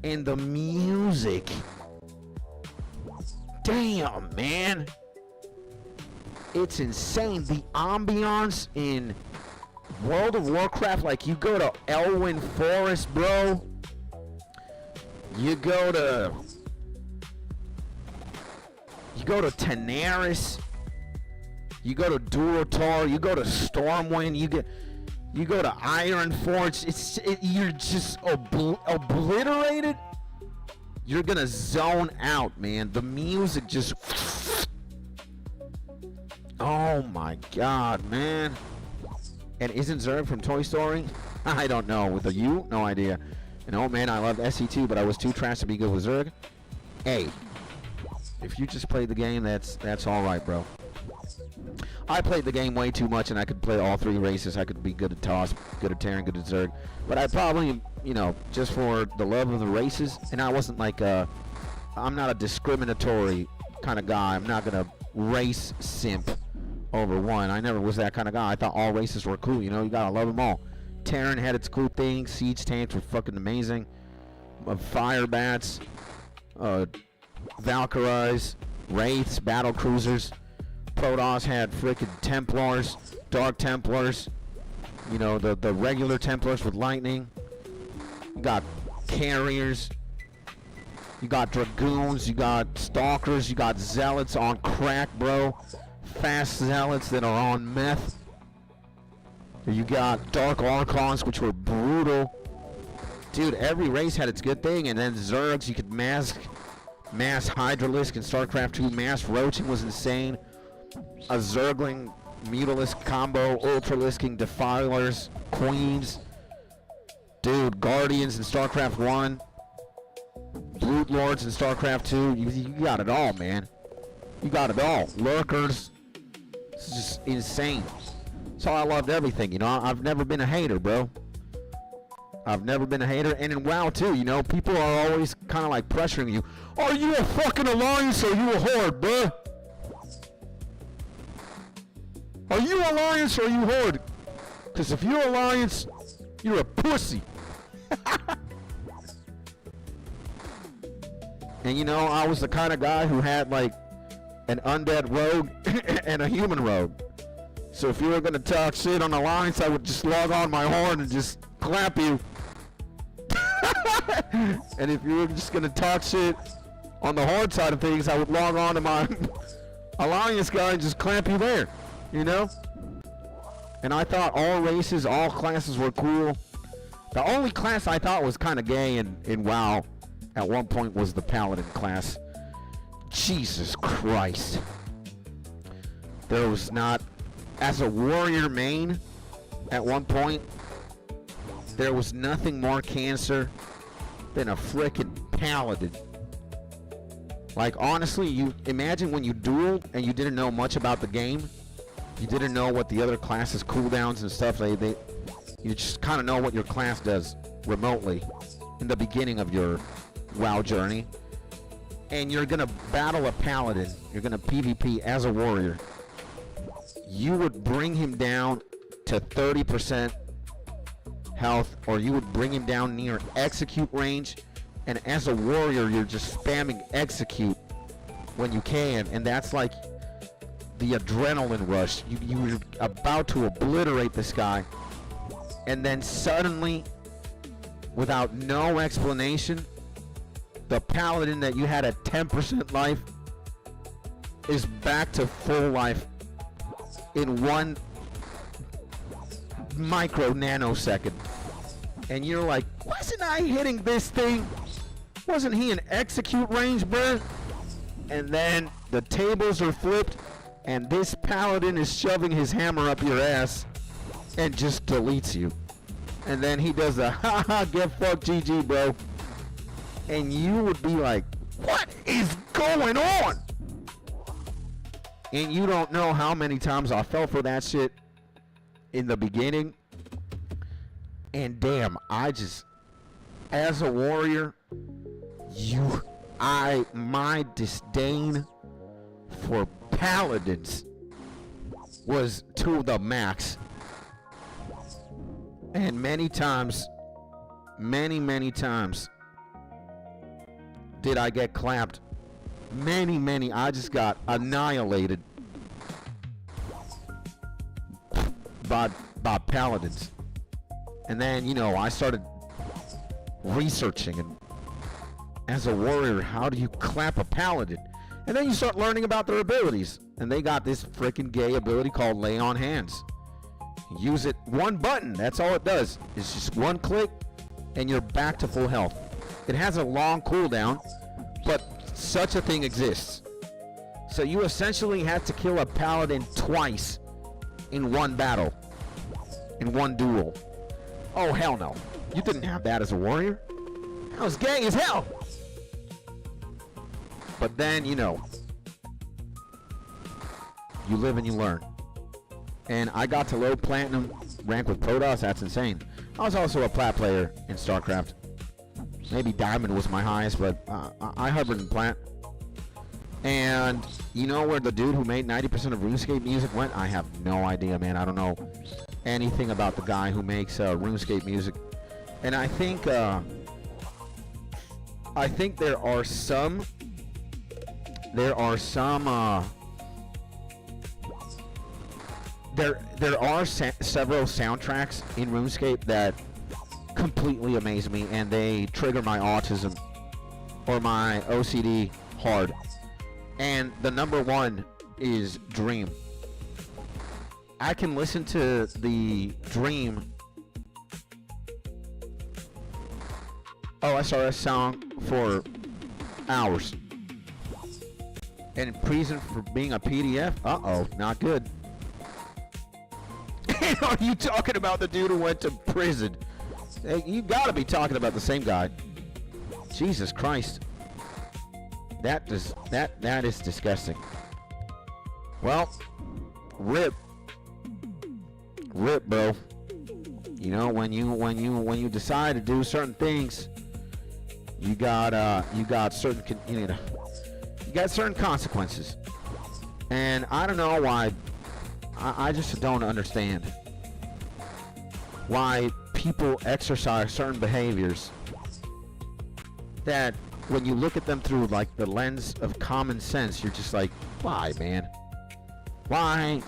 and the music. Damn, man. It's insane. The ambiance in World of Warcraft, like you go to Elwyn Forest, bro. You go to Tanaris. You go to Durotar. You go to Stormwind. You go to Ironforge. You're just obliterated. You're gonna zone out, man. The music just. Oh my God, man. And isn't Zurg from Toy Story? I don't know. With a U? No idea. And oh man, I loved SC2, but I was too trash to be good with Zurg. Hey, if you just played the game, that's all right, bro. I played the game way too much, and I could play all three races. I could be good at Toss, good at Terran, good at Zurg. But I probably, you know, just for the love of the races, and I wasn't like I'm not a discriminatory kind of guy. I'm not gonna race simp over one. I never was that kind of guy. I thought all races were cool, you know. You gotta love them all. Terran had its cool things. Siege tanks were fucking amazing. Fire bats, Valkyries, Wraiths, battle cruisers. Protoss had frickin' Templars, Dark Templars. You know, the regular Templars with lightning. You got carriers. You got dragoons. You got stalkers. You got zealots on crack, bro. Fast zealots that are on meth. You got Dark Archons, which were brutal. Dude, every race had its good thing, and then Zergs, you could mass Hydralisk in StarCraft 2. Mass Roaching was insane. A Zergling Mutalisk combo, Ultralisking Defilers, Queens. Dude, Guardians in StarCraft 1. Brute Lords in StarCraft 2. You got it all, man. You got it all. Lurkers. It's just insane. So I loved everything, you know. I've never been a hater, bro. I've never been a hater. And in WoW, too, you know, people are always kind of like pressuring you. Are you a fucking Alliance or are you a Horde, bro? Are you Alliance or are you Horde? Because if you're Alliance, you're a pussy. And, you know, I was the kind of guy who had, like, an undead rogue and a human rogue. So if you were going to talk shit on Alliance, I would just log on my horn and just clap you. And if you were just going to talk shit on the Horde side of things, I would log on to my Alliance guy and just clamp you there, you know? And I thought all races, all classes were cool. The only class I thought was kind of gay in WoW at one point was the Paladin class. Jesus Christ. There was not... As a warrior main, at one point, there was nothing more cancer than a frickin' paladin. Like, honestly, you imagine when you dueled and you didn't know much about the game. You didn't know what the other classes' cooldowns and stuff. You just kind of know what your class does remotely in the beginning of your WoW journey. And you're going to battle a paladin. You're going to PvP as a warrior. You would bring him down to 30% health, or you would bring him down near execute range, and as a warrior you're just spamming execute when you can, and that's like the adrenaline rush. You're about to obliterate this guy, and then suddenly, without no explanation, the paladin that you had at 10% life is back to full life in 1 micro nanosecond. And you're like, wasn't I hitting this thing? Wasn't he in execute range, bro? And then the tables are flipped and this paladin is shoving his hammer up your ass and just deletes you. And then he does a haha get fucked GG, bro. And you would be like, what is going on? And you don't know how many times I fell for that shit in the beginning. And damn, I just as a warrior, my disdain for paladins was to the max. And many times, many times did I get clapped. Many, I just got annihilated by paladins. And then, you know, I started researching, and as a warrior, how do you clap a paladin? And then you start learning about their abilities. And they got this freaking gay ability called Lay on Hands. Use it, one button, that's all it does. It's just one click and you're back to full health. It has a long cooldown, but such a thing exists. So you essentially had to kill a paladin twice in one battle, in one duel. Oh, hell no. You didn't have that as a warrior. That was gay as hell. But then, you know, you live and you learn. And I got to low platinum rank with Protoss. That's insane. I was also a plat player in StarCraft. Maybe diamond was my highest, but I hovered in plat. And you know where the dude who made 90% of RuneScape music went? I have no idea, man. I don't know anything about the guy who makes RuneScape music. And I think there are some there are several soundtracks in RuneScape that completely amaze me, and they trigger my autism or my OCD hard. And the number one is Dream. I can listen to the Dream OSRS song for hours. And in prison for being a PDF? Uh-oh, not good. Are you talking about the dude who went to prison? Hey, you gotta be talking about the same guy. Jesus Christ. That is disgusting. Well, rip, bro. You know, when you decide to do certain things, you got certain consequences. And I don't know why. I just don't understand why people exercise certain behaviors that when you look at them through like the lens of common sense, you're just like, why, man? Why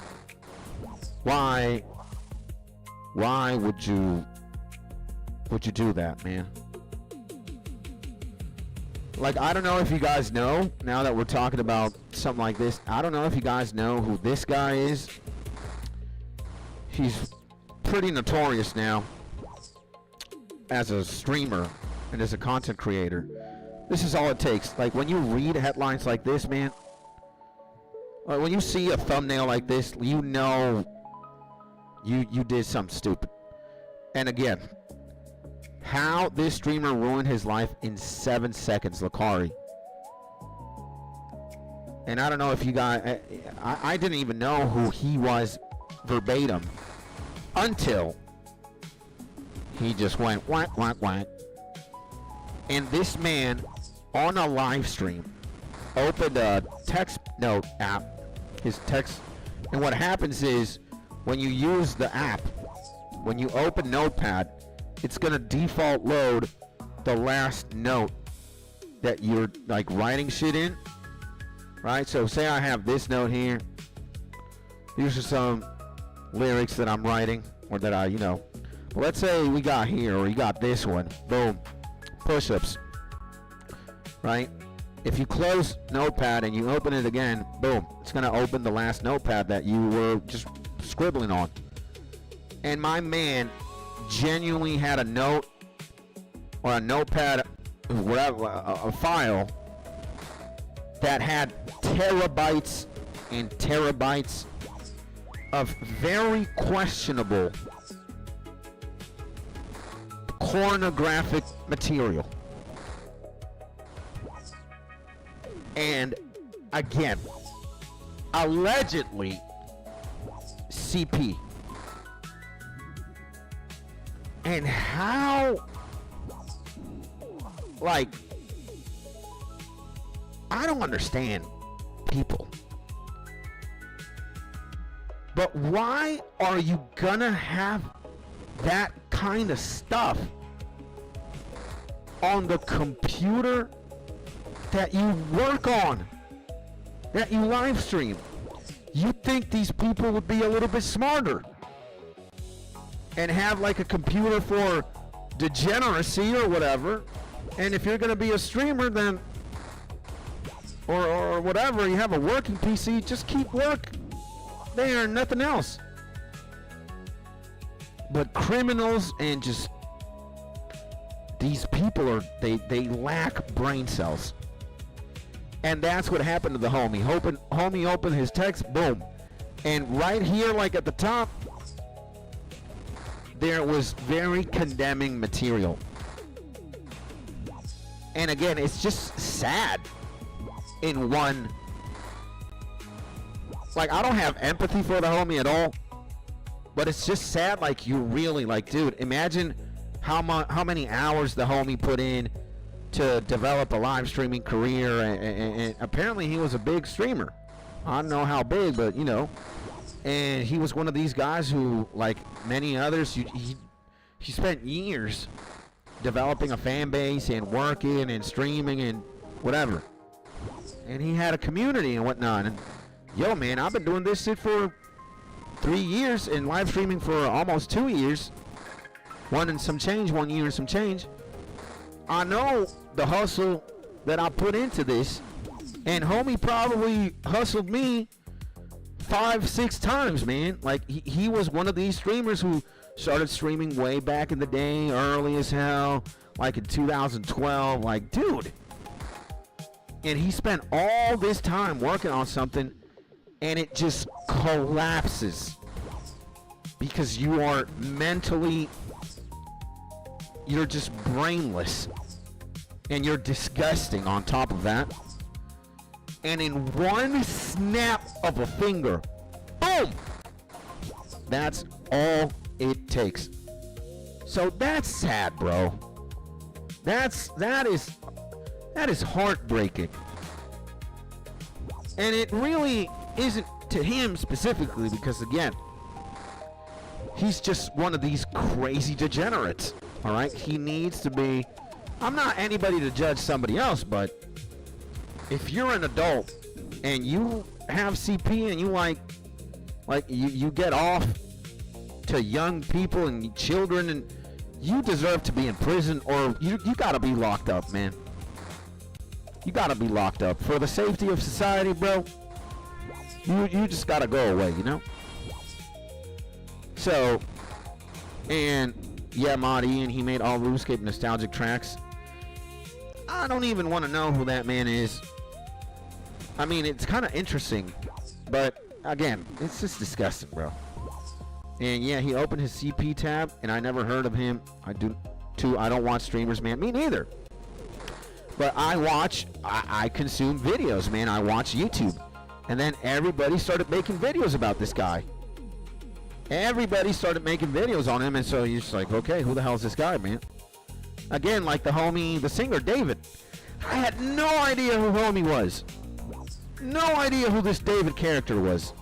would you do that, man? Like, I don't know if you guys know, now that we're talking about something like this, I don't know if you guys know who this guy is. He's pretty notorious now as a streamer and as a content creator. This is all it takes. Like, when you read headlines like this, man, or when you see a thumbnail like this, you know you did something stupid. And again, how this streamer ruined his life in 7 seconds, 𝗗𝗥𝗘𝗔𝗠𝗦. And I don't know if you guys, I didn't even know who he was verbatim until he just went whack, whack, whack. And this man on a live stream opened a text note app, his text, and what happens is when you use the app, when you open Notepad, it's gonna default load the last note that you're like writing shit in, right? So say I have this note here. These are some lyrics that I'm writing, or that I, let's say we got here, or you got this one, boom, push-ups, right? If you close Notepad and you open it again, boom, it's gonna open the last notepad that you were just scribbling on. And my man genuinely had a note, or a notepad, whatever, a file that had terabytes and terabytes of very questionable pornographic material. And again, allegedly CP. And how like, I don't understand people. But why are you gonna have that kind of stuff on the computer that you work on, that you live stream? You'd think these people would be a little bit smarter and have like a computer for degeneracy or whatever. And if you're gonna be a streamer, then or whatever, you have a working PC, just keep work there and nothing else. But criminals and just these people are, they lack brain cells. And that's what happened to the homie. Homie opened his text, boom. And right here, like at the top, there was very condemning material. And again, it's just sad in one. Like, I don't have empathy for the homie at all. But it's just sad, like, you really, like, dude, imagine how many hours the homie put in to develop a live streaming career, and apparently he was a big streamer. I don't know how big, but you know. And he was one of these guys who, like many others, he spent years developing a fan base and working and streaming and whatever. And he had a community and whatnot. And yo, man, I've been doing this shit for 3 years and live streaming for almost 2 years. 1 and some change, 1 year and some change. I know the hustle that I put into this, and homie probably hustled me 5-6 times, man. Like, he was one of these streamers who started streaming way back in the day, early as hell, like in 2012. Like, dude. And he spent all this time working on something, and it just collapses because you are mentally, you're just brainless, and you're disgusting on top of that. And in one snap of a finger, boom, that's all it takes. So that's sad, bro. That is heartbreaking. And it really isn't to him specifically, because again, he's just one of these crazy degenerates. All right, he needs to be. I'm not anybody to judge somebody else, but if you're an adult and you have CP and you like you get off to young people and children, and you deserve to be in prison, or you gotta be locked up, man. You gotta be locked up for the safety of society, bro. You just gotta go away, you know. So, and yeah, Mod Ian, he made all RuneScape nostalgic tracks. I don't even want to know who that man is. I mean, it's kind of interesting, but again, it's just disgusting, bro. And yeah, he opened his CP tab, and I never heard of him. I don't watch streamers, man. Me neither. But I consume videos, man. I watch YouTube. And then everybody started making videos about this guy. Everybody started making videos on him, and so you're just like, okay, who the hell is this guy, man? Again, like the homie, the singer, David. I had no idea who homie was. No idea who this David character was.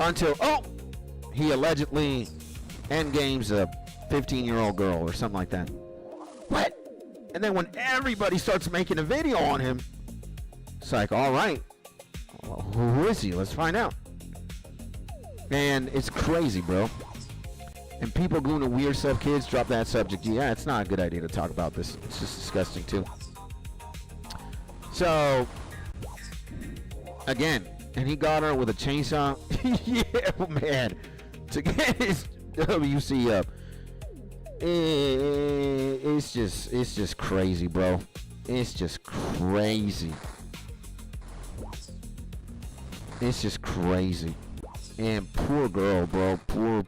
Until, he allegedly endgames a 15-year-old girl or something like that. What? And then when everybody starts making a video on him, it's like, all right, well, who is he? Let's find out. And it's crazy, bro. And people going to weird stuff, kids, drop that subject. Yeah, it's not a good idea to talk about this. It's just disgusting, too. So, again, and he got her with a chainsaw. Yeah, man. To get his WC up. It's just crazy, bro. It's just crazy. It's just crazy. And poor girl, bro. Poor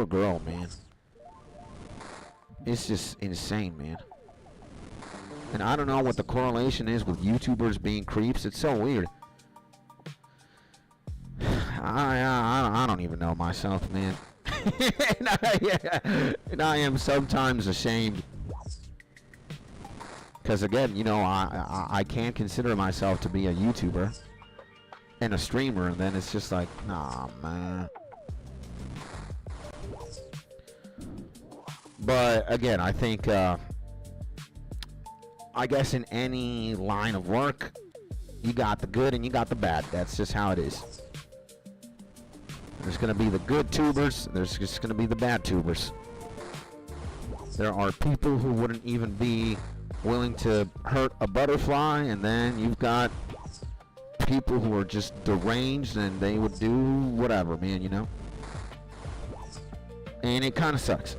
girl, man. It's just insane, man. And I don't know what the correlation is with YouTubers being creeps. It's so weird. I don't even know myself, man. And I am sometimes ashamed. Because again, you know, I can't consider myself to be a YouTuber and a streamer, and then it's just like, nah, man. But again, I think, I guess in any line of work, you got the good and you got the bad. That's just how it is. There's going to be the good tubers. There's just going to be the bad tubers. There are people who wouldn't even be willing to hurt a butterfly, and then you've got people who are just deranged and they would do whatever, man, you know? And it kind of sucks.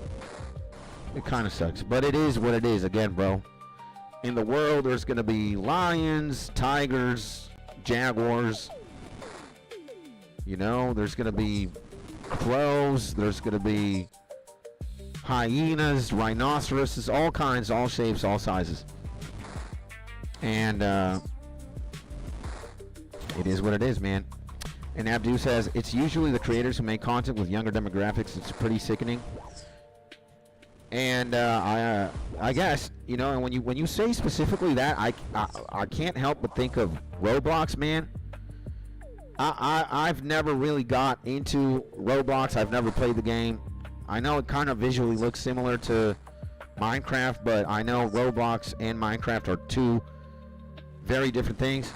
It kind of sucks. But it is what it is. Again, bro. In the world, there's going to be lions, tigers, jaguars. You know, there's going to be crows. There's going to be hyenas, rhinoceroses, all kinds, all shapes, all sizes. And it is what it is, man. And Abdu says, it's usually the creators who make content with younger demographics. It's pretty sickening. And I guess, you know, and when you say specifically that, I can't help but think of Roblox, man. I've never really got into Roblox. I've never played the game. I know it kind of visually looks similar to Minecraft, but I know Roblox and Minecraft are two very different things.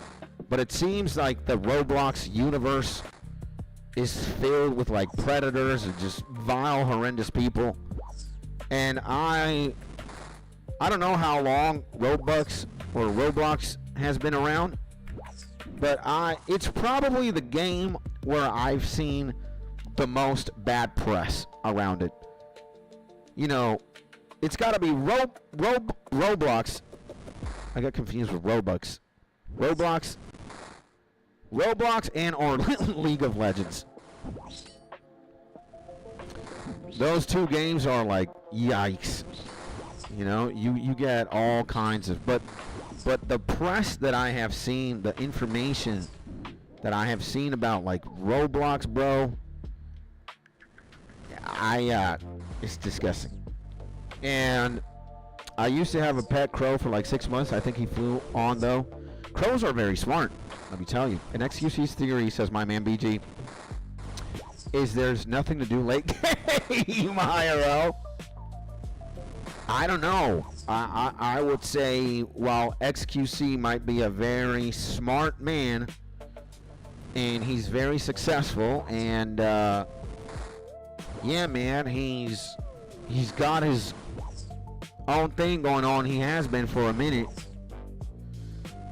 But it seems like the Roblox universe is filled with like predators and just vile, horrendous people. And I don't know how long Roblox has been around, but it's probably the game where I've seen the most bad press around it. You know, it's got to be Roblox. I got confused with Robux. Roblox and or League of Legends. Those two games are like, yikes. You know, you get all kinds of, but the press that I have seen, the information that I have seen about like Roblox, bro, it's disgusting. And I used to have a pet crow for like 6 months. I think he flew on though. Crows are very smart, let me tell you. And XQC's theory, says my man BG, is there's nothing to do late game IRL. I don't know. I would say while XQC might be a very smart man and he's very successful, and yeah, man, he's got his own thing going on. He has been for a minute.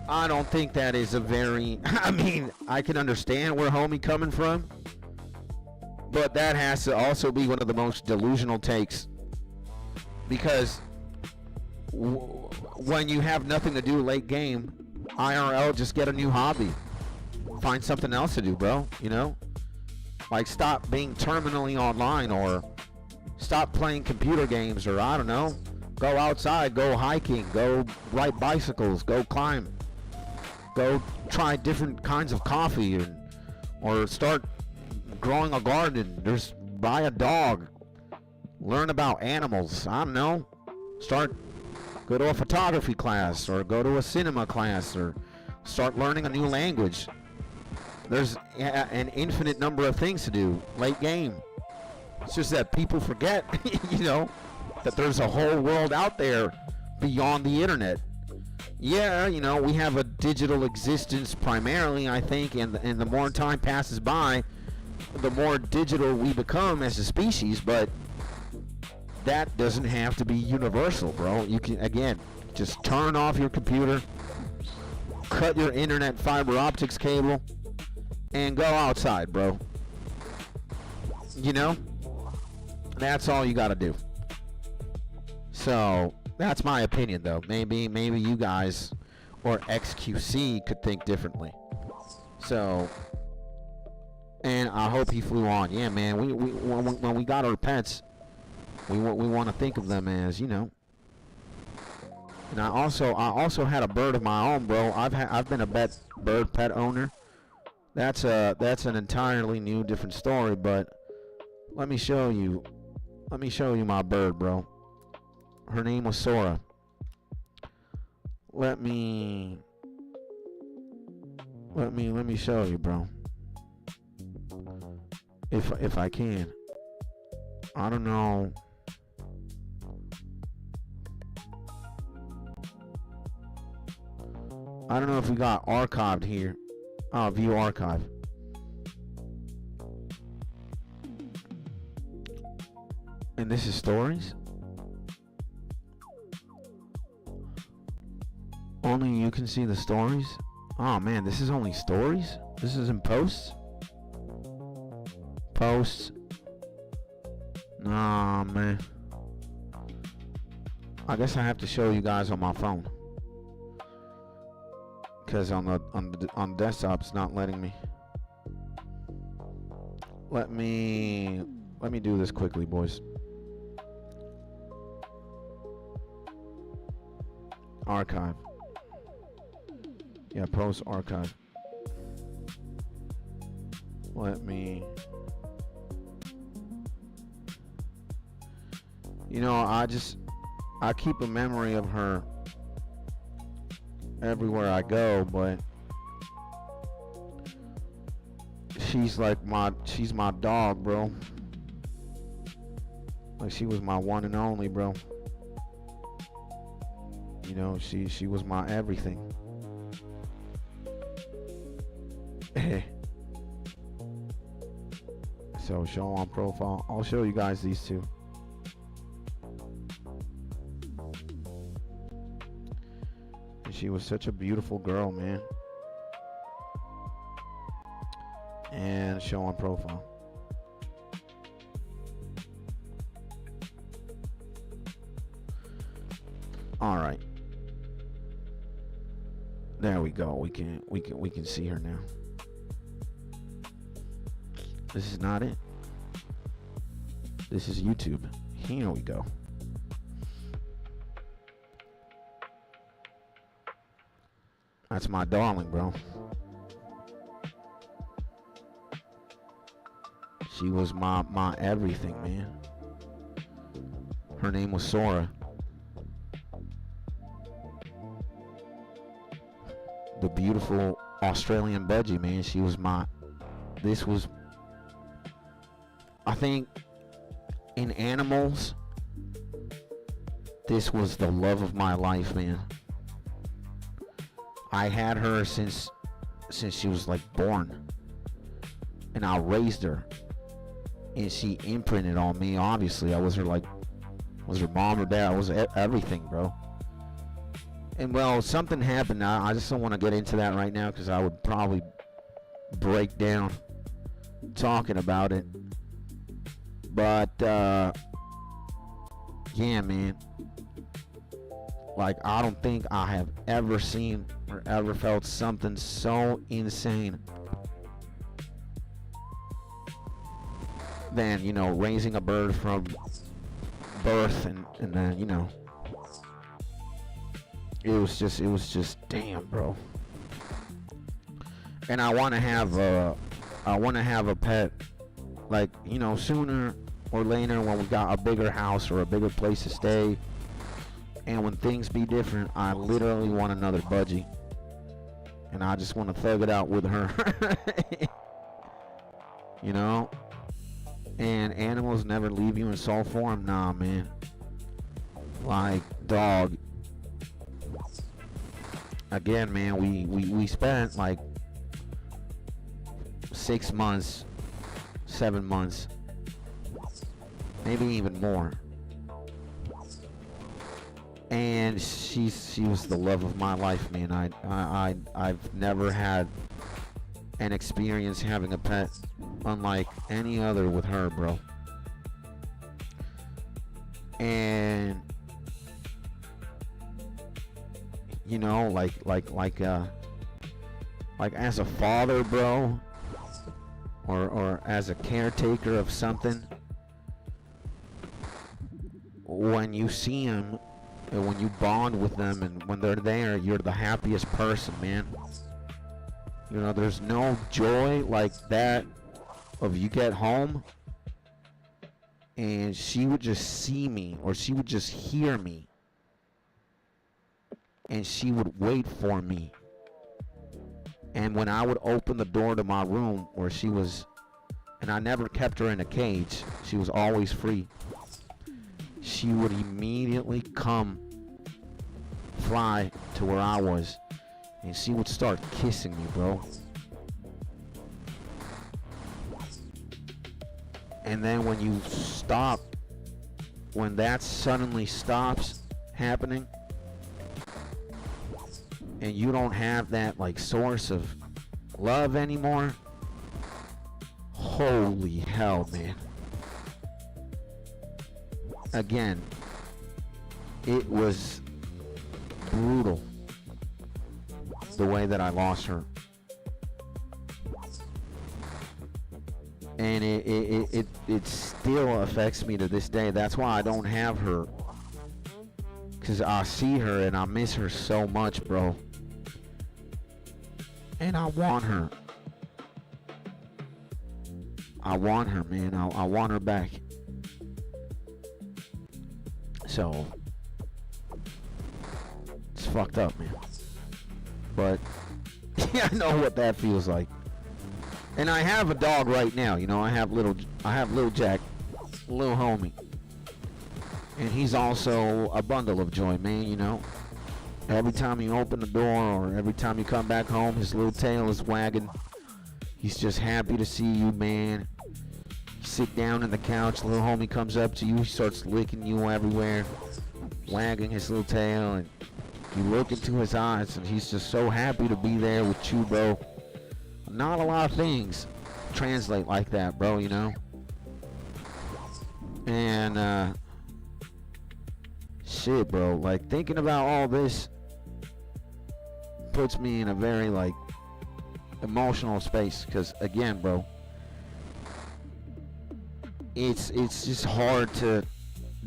I don't think that is a very, I mean, I can understand where homie coming from, but that has to also be one of the most delusional takes, because when you have nothing to do late game IRL, just get a new hobby, find something else to do, bro. You know, like stop being terminally online, or stop playing computer games, or I don't know, go outside, go hiking, go ride bicycles, go climb, go try different kinds of coffee, or start growing a garden. Buy a dog, learn about animals. I don't know, go to a photography class, or go to a cinema class, or start learning a new language. There's an infinite number of things to do late game. It's just that people forget, you know, that there's a whole world out there beyond the internet. Yeah, you know, we have a digital existence primarily, I think, and the more time passes by, the more digital we become as a species, but that doesn't have to be universal, bro. You can, again, just turn off your computer, cut your internet fiber optics cable, and go outside, bro. You know? That's all you gotta do. So, that's my opinion, though. Maybe you guys or XQC could think differently. So, and I hope he flew on. Yeah, man, when we got our pets, we want to think of them as, you know. And I also had a bird of my own, bro. I've been a bird pet owner. That's an entirely new, different story. But Let me show you. Let me show you my bird, bro. Her name was Sora. Let me show you, bro. If I can. I don't know. I don't know if we got archived here. Oh, view archive. And this is stories? Only you can see the stories? Oh man, this is only stories? This is in posts? Posts? Nah, man. I guess I have to show you guys on my phone. Because on the desktop it's not letting me. Let me do this quickly, boys. Archive. Yeah, post archive. Let me. You know, I keep a memory of her everywhere I go, but she's my dog, bro. Like, she was my one and only, bro. You know, she was my everything. So show on profile. I'll show you guys these two. And she was such a beautiful girl, man. And show on profile. All right. There we go. We can see her now. This is not it. This is YouTube. Here we go. That's my darling, bro. She was my everything, man. Her name was Sora. The beautiful Australian budgie, man. She was I think in animals, this was the love of my life, man. I had her since she was like born, and I raised her, and she imprinted on me. Obviously, I was her mom or dad. I was everything, bro. And well, something happened. I just don't want to get into that right now because I would probably break down talking about it. But yeah, man. Like, I don't think I have ever seen or ever felt something so insane than, you know, raising a bird from birth and then, you know, it was just damn, bro. And I want to have a pet, like, you know, sooner or later when we got a bigger house or a bigger place to stay, and when things be different. I literally want another budgie, and I just want to thug it out with her. You know, and animals never leave you in soul form. Nah, man. Like, dog. Again, man, we spent like 6 months, 7 months, maybe even more. And she was the love of my life, man. I've never had an experience having a pet unlike any other with her, bro. And you know, like as a father, bro, or as a caretaker of something, when you see them and when you bond with them and when they're there, you're the happiest person, man. You know, there's no joy like that of you get home and she would just see me, or she would just hear me, and she would wait for me. And when I would open the door to my room where she was, and I never kept her in a cage, she was always free, she would immediately come, fly to where I was, and she would start kissing me, bro. And then when you stop, when that suddenly stops happening, and you don't have that like source of love anymore, holy hell, man. Again, it was brutal the way that I lost her. And it still affects me to this day. That's why I don't have her, because I see her and I miss her so much, bro. And I want her. I want her, man. I want her back. So it's fucked up, man. But yeah, I know what that feels like. And I have a dog right now, you know. I have little Jack, little homie, and he's also a bundle of joy, man. You know, every time you open the door or every time you come back home, his little tail is wagging. He's just happy to see you, man. Sit down on the couch, little homie comes up to you, he starts licking you everywhere, wagging his little tail, and you look into his eyes, and he's just so happy to be there with you, bro. Not a lot of things translate like that, bro, you know? And, shit, bro, like, thinking about all this puts me in a very, like, emotional space, because, again, bro, it's just hard to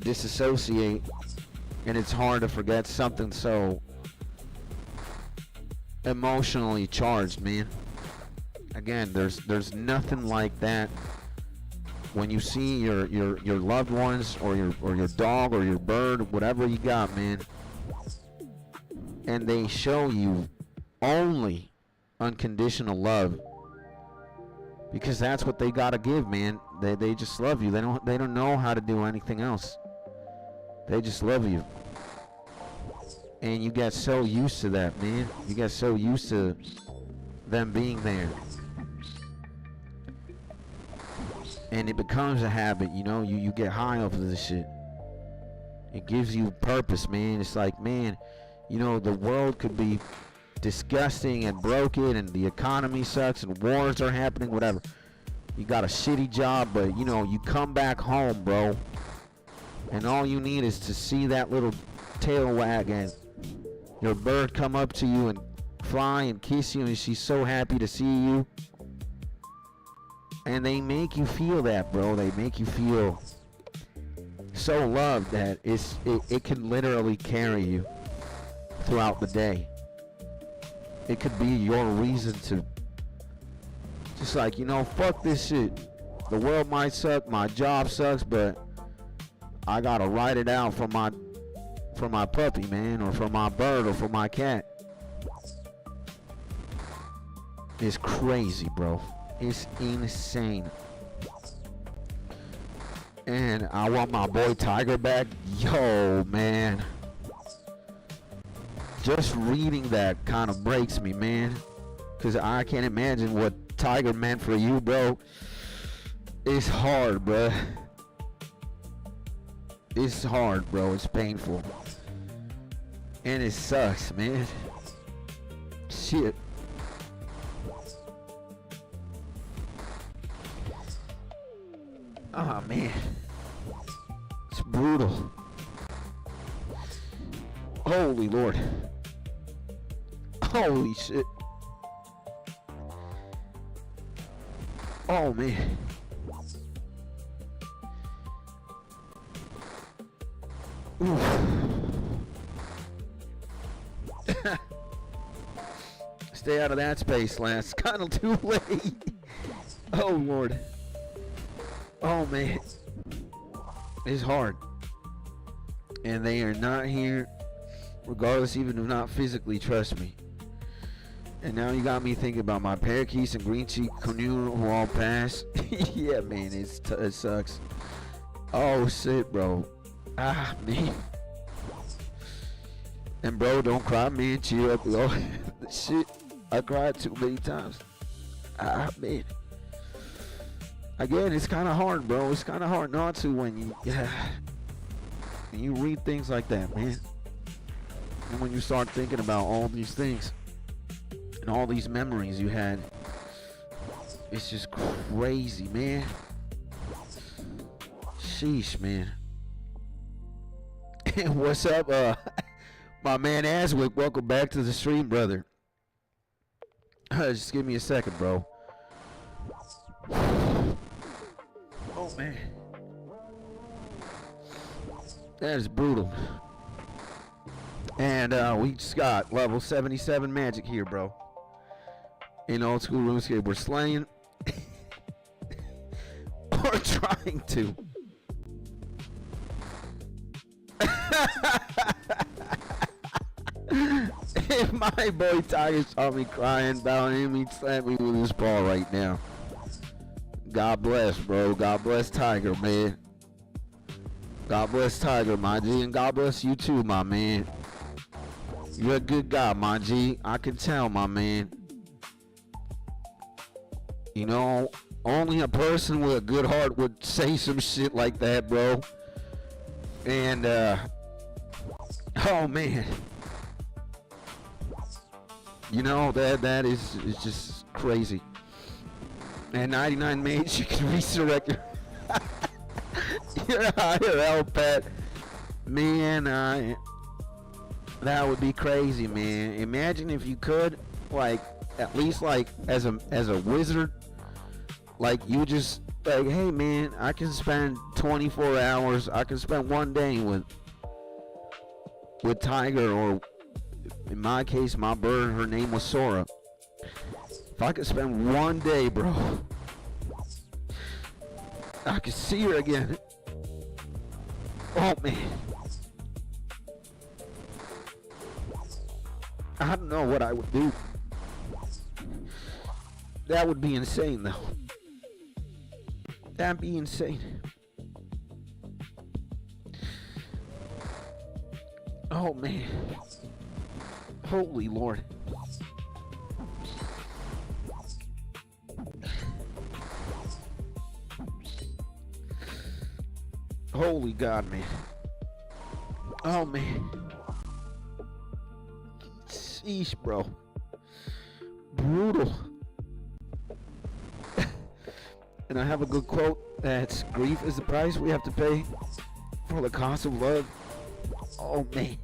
disassociate, and it's hard to forget something so emotionally charged, man. Again, there's nothing like that when you see your loved ones or your dog or your bird, whatever you got, man, and they show you only unconditional love, because that's what they gotta give, man. They just love you. They don't know how to do anything else. They just love you, and you get so used to that, man. You get so used to them being there. And it becomes a habit, you know. You get high off of this shit. It gives you purpose, man. It's like, man, you know, the world could be disgusting and broken, and the economy sucks, and wars are happening, whatever. You got a shitty job, but, you know, you come back home, bro, and all you need is to see that little tail wag, and your bird come up to you and fly and kiss you, and she's so happy to see you. And they make you feel that, bro. They make you feel so loved that it can literally carry you throughout the day. It could be your reason to just, like, you know, fuck this shit. The world might suck, my job sucks, but I gotta ride it out for my puppy, man, or for my bird, or for my cat. It's crazy, bro. It's insane. And I want my boy Tiger back. Yo, man. Just reading that kind of breaks me, man. Because I can't imagine what Tiger meant for you, bro. It's hard, bro. It's hard, bro. It's painful. And it sucks, man. Shit. Oh, man. It's brutal. Holy Lord. Holy shit. Oh, man. Oof. Stay out of that space, Lance. It's kind of too late. Oh, Lord. Oh, man. It's hard. And they are not here, regardless, even if not physically, trust me. And now you got me thinking about my parakeets and green cheek canoe who all passed. Yeah, man, it sucks. Oh, shit, bro. Ah, man. And, bro, don't cry, man. Cheer up, bro. Shit, I cried too many times. Ah, man. Again, it's kind of hard, bro. It's kind of hard not to when you read things like that, man. And when you start thinking about all these things and all these memories you had, it's just crazy, man. Sheesh, man. And what's up, my man Aswick? Welcome back to the stream, brother. Just give me a second, bro. Oh, man. That is brutal. And we just got level 77 magic here, bro. In old school RuneScape, we're slaying. Or trying to. If my boy Tiger saw me crying about him, he'd slap me with his paw right now. God bless, bro. God bless Tiger, man. God bless Tiger, my G. And God bless you too, my man. You're a good guy, my G. I can tell, my man. You know, only a person with a good heart would say some shit like that, bro. And, oh, man. You know, that is just crazy. And 99 mates, you can resurrect your higher health, pet. Man, that would be crazy, man. Imagine if you could, like, at least, like, as a wizard, like, you just, like, hey, man, I can spend 24 hours, I can spend one day with Tiger, or in my case, my bird, her name was Sora. If I could spend one day, bro, I could see her again. Oh, man. I don't know what I would do. That would be insane, though. That'd be insane. Oh, man. Holy Lord. Holy God, man. Oh, man. Sheesh, bro. Brutal. And I have a good quote that's grief is the price we have to pay for the cost of love. Oh, man.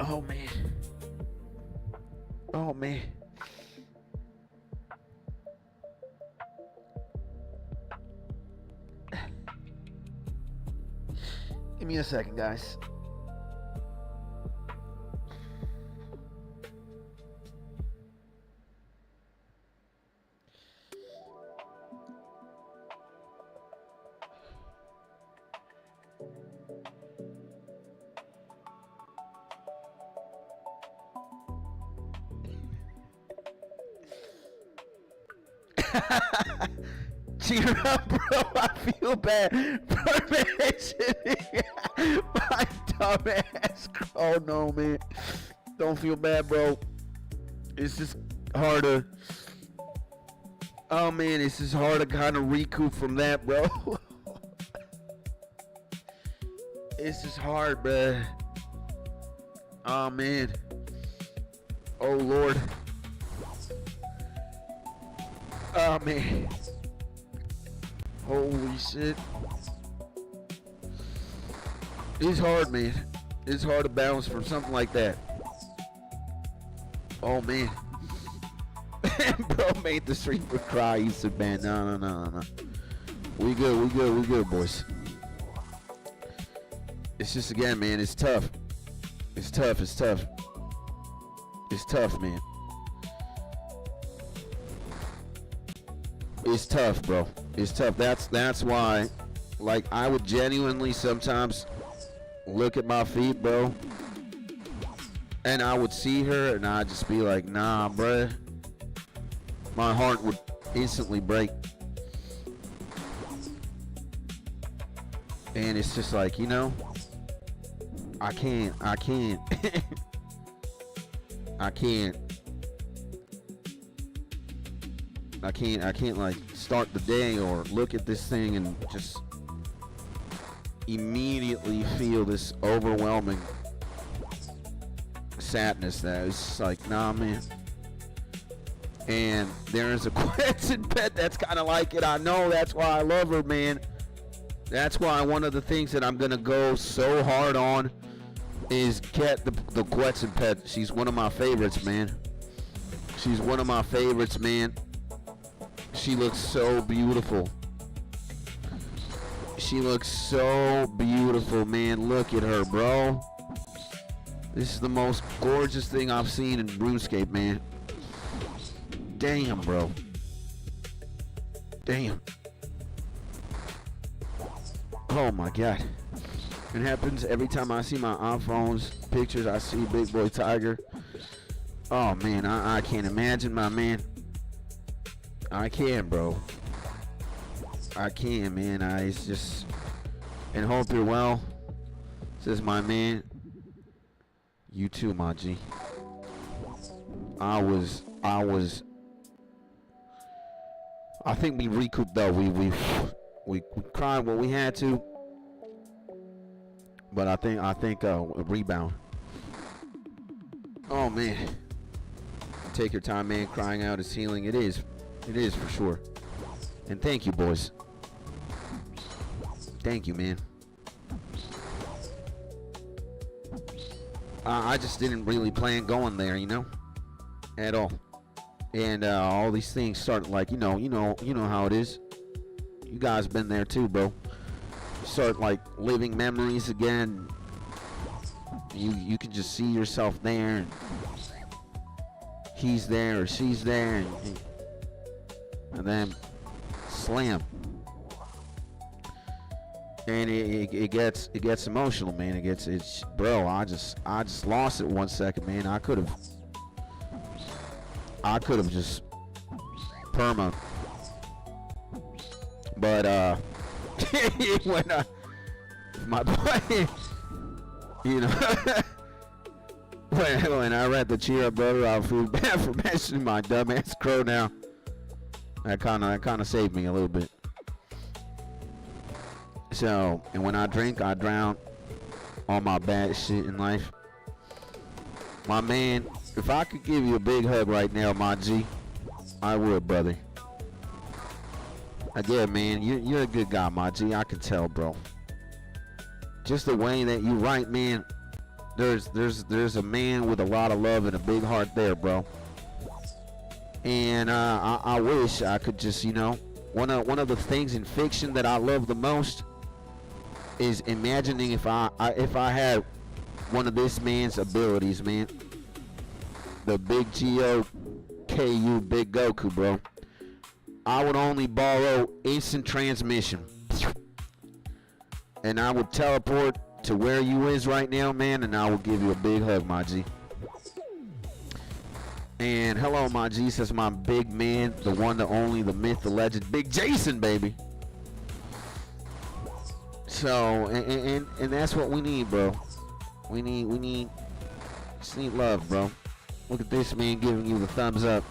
Oh, man. Oh, man. Give me a second, guys. Cheer up, bro. I feel bad for mentioning my dumbass. Oh no, man. Don't feel bad, bro. It's just hard to. Oh man, it's just hard to kind of recoup from that, bro. It's just hard, bro. Oh man. Oh Lord. Oh man. Holy shit. It's hard, man. It's hard to balance from something like that. Oh man. Bro made the streamer cry. He said, man, no. We good, boys. It's just, again, man, it's tough. It's tough, man. It's tough, bro. It's tough. That's why, like, I would genuinely sometimes look at my feet, bro, and I would see her, and I'd just be like, nah, bruh. My heart would instantly break. And it's just like, you know, I can't I can't like start the day or look at this thing and just immediately feel this overwhelming sadness that it's just like, nah, man. And there's a 𝗗𝗥𝗔𝗚𝗢𝗙𝗟𝗬 that's kind of like it. I know, that's why I love her, man. That's why one of the things that I'm gonna go so hard on is get the 𝗗𝗥𝗔𝗚𝗢𝗙𝗟𝗬. She's one of my favorites, man. She's one of my favorites, man. She looks so beautiful. She looks so beautiful, man. Look at her, bro. This is the most gorgeous thing I've seen in RUNESCAPE, man. Damn, bro. Damn. Oh my God. It happens every time I see my iPhone's pictures. I see Big Boy Tiger. Oh man, I can't imagine, my man. I can't, bro. I can't, man. It's just, and hope you're well. Says my man. You too, my G. I think we recouped though. We cried when we had to, but I think a rebound. Oh man, take your time, man. Crying out is healing. It is for sure. And thank you, boys. Thank you, man. I just didn't really plan going there, you know, at all. And all these things start, like, you know how it is. You guys been there too, bro. Start like living memories again. You can just see yourself there, and he's there or she's there, and then slam. And it gets emotional, man. It's bro. I just lost it 1 second, man. I could have just perma. But when my boy, you know, when I read the cheer up, brother, I feel bad for mentioning my dumbass crow now. That kind of saved me a little bit. So, and when I drink, I drown all my bad shit in life. My man, if I could give you a big hug right now, my G, I would, brother. Again, man, you're a good guy, my G. I can tell, bro. Just the way that you write, man. There's a man with a lot of love and a big heart there, bro. And I wish I could just, you know, one of the things in fiction that I love the most is imagining if I had one of this man's abilities, man. The big 𝗗𝗥𝗘𝗟𝗬, big Goku, bro. I would only borrow instant transmission, and I would teleport to where you is right now, man, and I will give you a big hug, my G. And hello, my G, says my big man, the one, the only, the myth, the legend, Big Jason, baby. So, and that's what we need, bro. We just need love, bro. Look at this man giving you the thumbs up.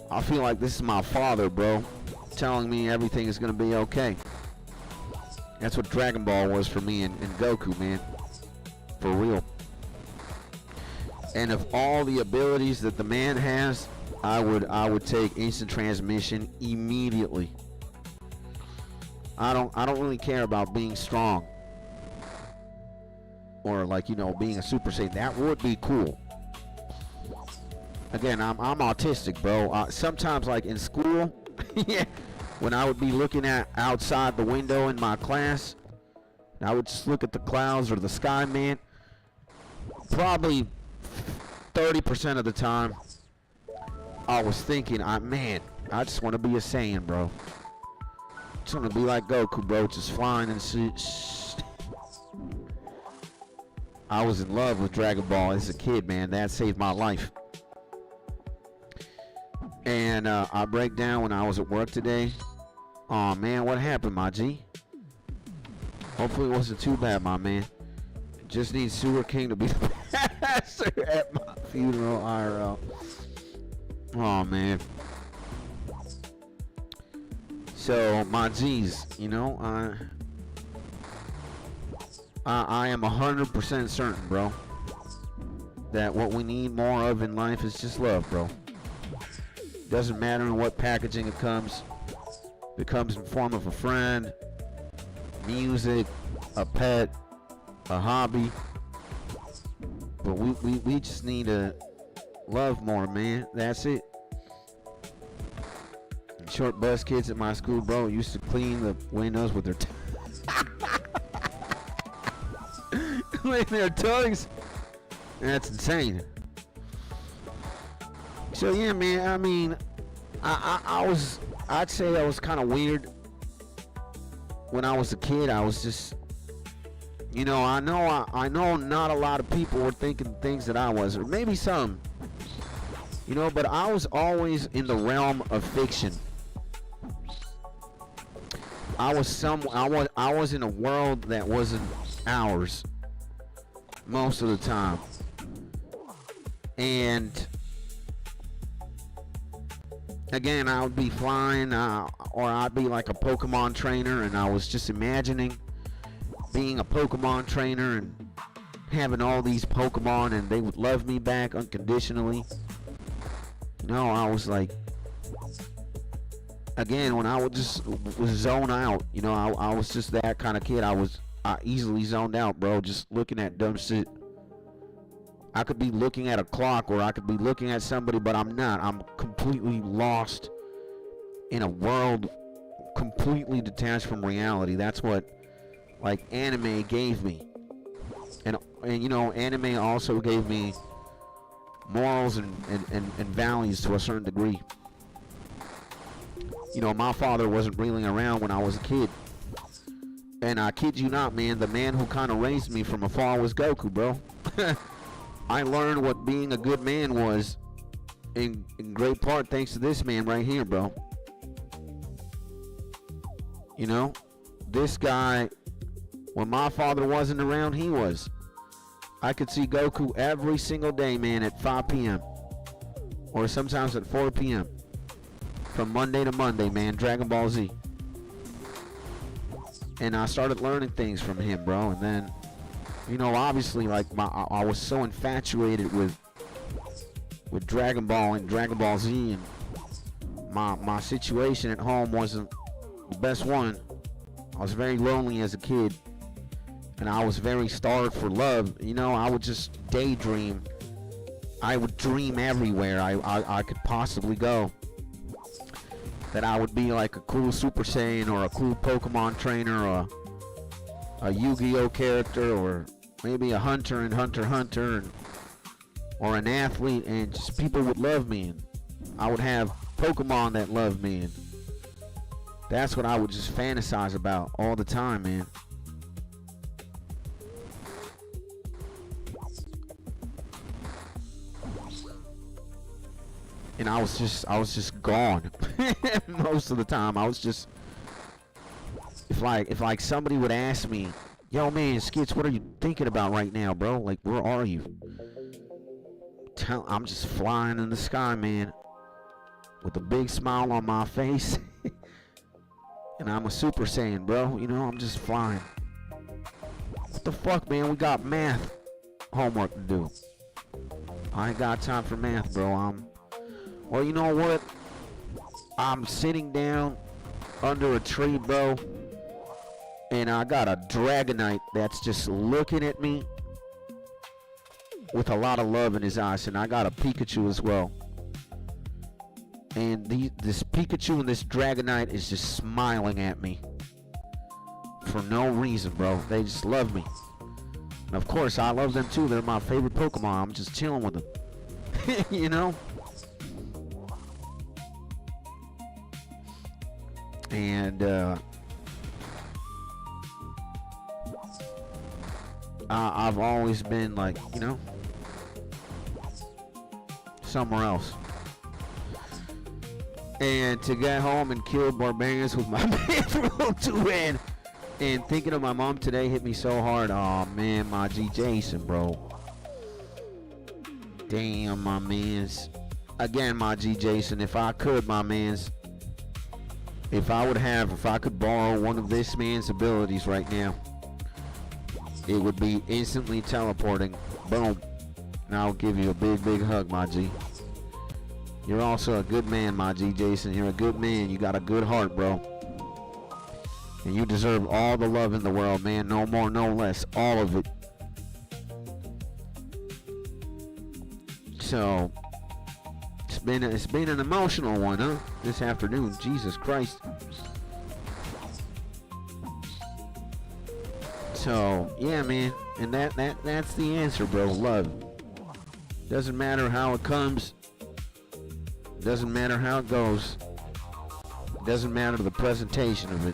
I feel like this is my father, bro, telling me everything is gonna be okay. That's what Dragon Ball was for me and Goku, man. For real. And of all the abilities that the man has, I would take instant transmission immediately. I don't really care about being strong or, like, you know, being a Super Saiyan. That would be cool. Again, I'm autistic, bro. Sometimes, like in school, yeah, when I would be looking at outside the window in my class, I would just look at the clouds or the sky, man. Probably 30% of the time, I was thinking, man, I just want to be a Saiyan, bro. I just want to be like Goku, bro, just flying and shit. I was in love with Dragon Ball as a kid, man. That saved my life. And I break down when I was at work today. Oh man, what happened, my G? Hopefully it wasn't too bad, my man. Just need Sewer King to be the pastor at my funeral, IRL. Oh man. So my G's, you know, I am 100% certain, bro, that what we need more of in life is just love, bro. Doesn't matter in what packaging it comes. It comes in form of a friend, music, a pet, a hobby. But we just need to love more, man. That's it. Short bus kids at my school, bro, used to clean the windows with their with their tongues. That's insane. So yeah, man, I mean, I'd say I was kind of weird when I was a kid. I was just, you know, I know not a lot of people were thinking things that I was, or maybe some, you know, but I was always in the realm of fiction. I was in a world that wasn't ours most of the time. And again, I would be flying, or I'd be like a Pokemon trainer, and I was just imagining being a Pokemon trainer and having all these Pokemon, and they would love me back unconditionally. You know, I was like, again, when I would just zone out, you know, I was just that kind of kid. I easily zoned out, bro, just looking at dumb shit. I could be looking at a clock, or I could be looking at somebody, but I'm not. I'm completely lost in a world completely detached from reality. That's what, like, anime gave me. And you know, anime also gave me morals and values to a certain degree. You know, my father wasn't reeling around when I was a kid. And I kid you not, man, the man who kind of raised me from afar was Goku, bro. I learned what being a good man was in great part thanks to this man right here, bro. You know, this guy, when my father wasn't around, he was. I could see Goku every single day, man, at 5 p.m. or sometimes at 4 p.m. from Monday to Monday, man, Dragon Ball Z. And I started learning things from him, bro. And then, you know, obviously, like, I was so infatuated with Dragon Ball and Dragon Ball Z, and my situation at home wasn't the best one. I was very lonely as a kid, and I was very starved for love. You know, I would just daydream. I would dream everywhere I could possibly go. That I would be like a cool Super Saiyan, or a cool Pokemon trainer, or a Yu-Gi-Oh character, or maybe a hunter in Hunter x Hunter, or an athlete, and just people would love me, and I would have Pokemon that loved me, and that's what I would just fantasize about all the time, man. And I was just gone most of the time. I was just, if like somebody would ask me, yo man, Skits, what are you thinking about right now, bro? Like, where are you? I'm just flying in the sky, man, with a big smile on my face. And I'm a Super Saiyan, bro. You know, I'm just flying. What the fuck, man? We got math homework to do. I ain't got time for math, bro. Well, you know what? I'm sitting down under a tree, bro, and I got a Dragonite that's just looking at me with a lot of love in his eyes, and I got a Pikachu as well. And this Pikachu and this Dragonite is just smiling at me for no reason, bro. They just love me. And of course, I love them too. They're my favorite Pokemon. I'm just chilling with them. You know? And I've always been like, you know, somewhere else. And to get home and kill barbarians with my man two-hand and thinking of my mom today hit me so hard. Oh man, my G Jason, bro. Damn, my mans. Again, my G Jason, if I could, my mans. If I could borrow one of this man's abilities right now, it would be instantly teleporting. Boom. And I'll give you a big, big hug, my G. You're also a good man, my G Jason. You're a good man. You got a good heart, bro. And you deserve all the love in the world, man. No more, no less. All of it. So, it's been an emotional one, huh? This afternoon. Jesus Christ. So, yeah, man. And that's the answer, bro. Love. Doesn't matter how it comes. Doesn't matter how it goes. Doesn't matter the presentation of it.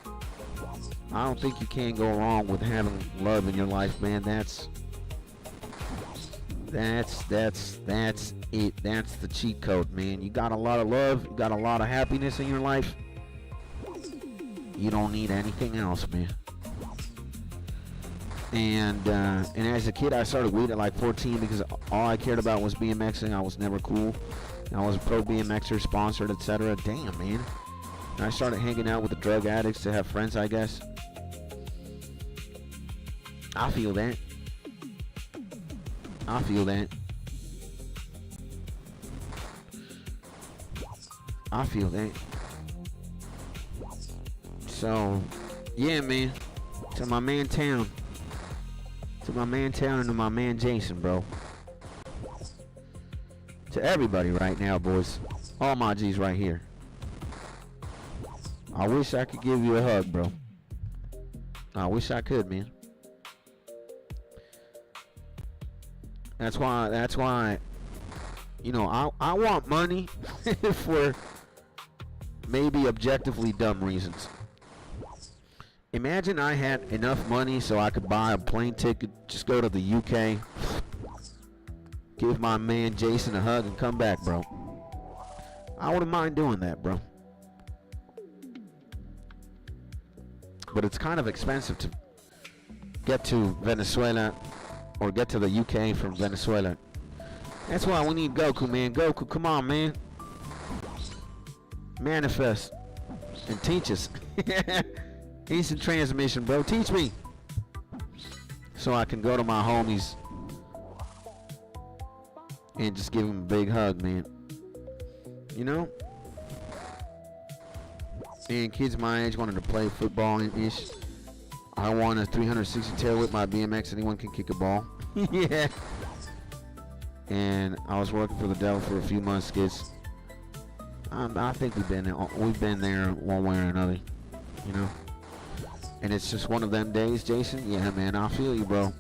I don't think you can go wrong with having love in your life, man. That's it. That's the cheat code, man. You got a lot of love, you got a lot of happiness in your life. You don't need anything else, man. And as a kid, I started weed at like 14 because all I cared about was BMXing. I was never cool. I was a pro BMXer, sponsored, etc. Damn, man. And I started hanging out with the drug addicts to have friends, I guess. I feel that. I feel that. I feel that. So, yeah, man. To my man Town. To my man Town and to my man Jason, bro. To everybody right now, boys. All my G's right here. I wish I could give you a hug, bro. I wish I could, man. That's why, you know, I want money for maybe objectively dumb reasons. Imagine I had enough money so I could buy a plane ticket, just go to the UK, give my man Jason a hug and come back, bro. I wouldn't mind doing that, bro. But it's kind of expensive to get to Venezuela or get to the UK from Venezuela. That's why we need Goku, man. Goku, come on, man. Manifest and teach us. Instant transmission, bro. Teach me. So I can go to my homies and just give them a big hug, man. You know? And kids my age wanted to play football and ish. I want a 360 tail with my BMX. Anyone can kick a ball. Yeah. And I was working for the devil for a few months, kids. I think we've been there one way or another, you know. And it's just one of them days, Jason. Yeah, man, I feel you, bro.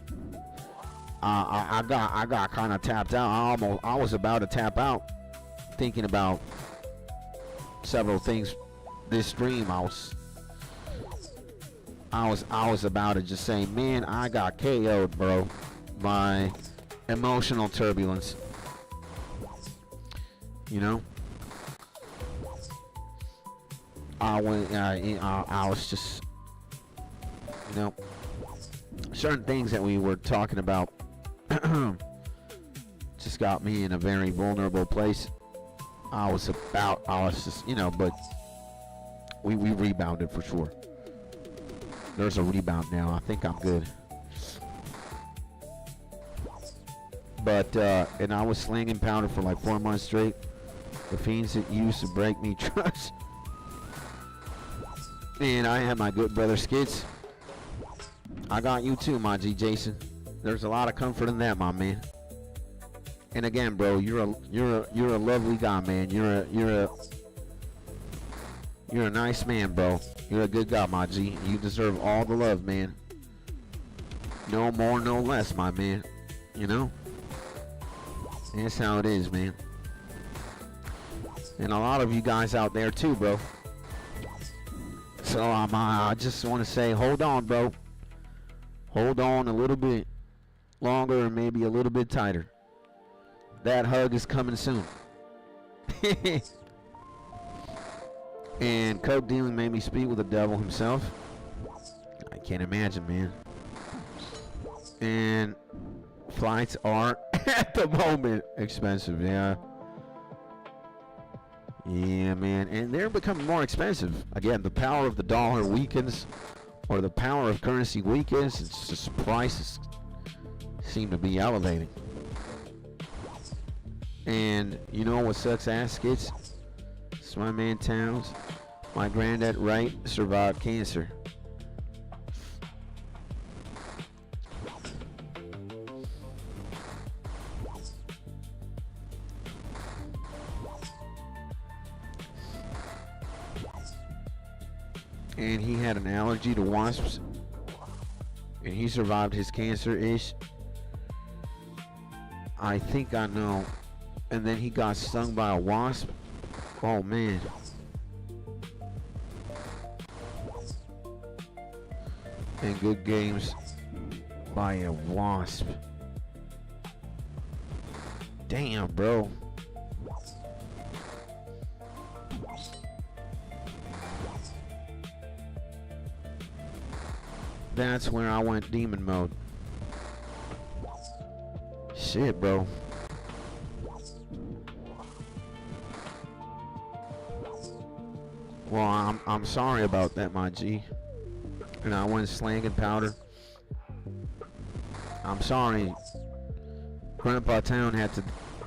I got kind of tapped out. I was about to tap out, thinking about several things. This stream, I was about to just say, man, I got KO'd, bro, by emotional turbulence. You know, I was just, you know, certain things that we were talking about just got me in a very vulnerable place. I was just, you know, but we rebounded for sure. There's a rebound now. I think I'm good. But, and I was slinging powder for like 4 months straight. The fiends that used to break me trust. And I had my good brother Skids. I got you too, my G Jason. There's a lot of comfort in that, my man. And again, bro, you're a lovely guy, man. You're You're a nice man, bro. You're a good guy, my G. You deserve all the love, man. No more, no less, my man. You know? That's how it is, man. And a lot of you guys out there too, bro. So I just want to say, hold on, bro. Hold on a little bit longer and maybe a little bit tighter. That hug is coming soon. And coke dealing made me speak with the devil himself. I can't imagine, man. And flights are at the moment expensive, yeah. Yeah, man. And they're becoming more expensive. Again, the power of the dollar weakens, or the power of currency weakens. It's just prices seem to be elevating. And you know what sucks ass, Skits? It's my man Towns. My granddad Wright survived cancer. And he had an allergy to wasps. And he survived his cancer-ish. I think I know. And then he got stung by a wasp. Oh, man. And good games by a wasp. Damn, bro. That's where I went demon mode. Shit, bro. Well, I'm sorry about that, my G. And I went slanging powder. I'm sorry. Grandpa Town had to,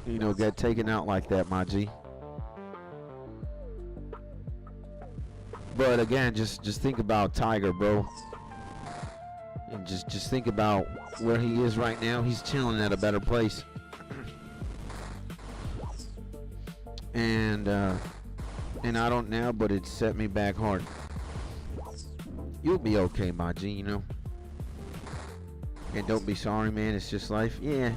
you know, get taken out like that, my G. But again, just think about Tiger, bro. And just think about where he is right now. He's chilling at a better place. And I don't now, but it set me back hard. You'll be okay, my G, you know. And don't be sorry, man. It's just life. Yeah.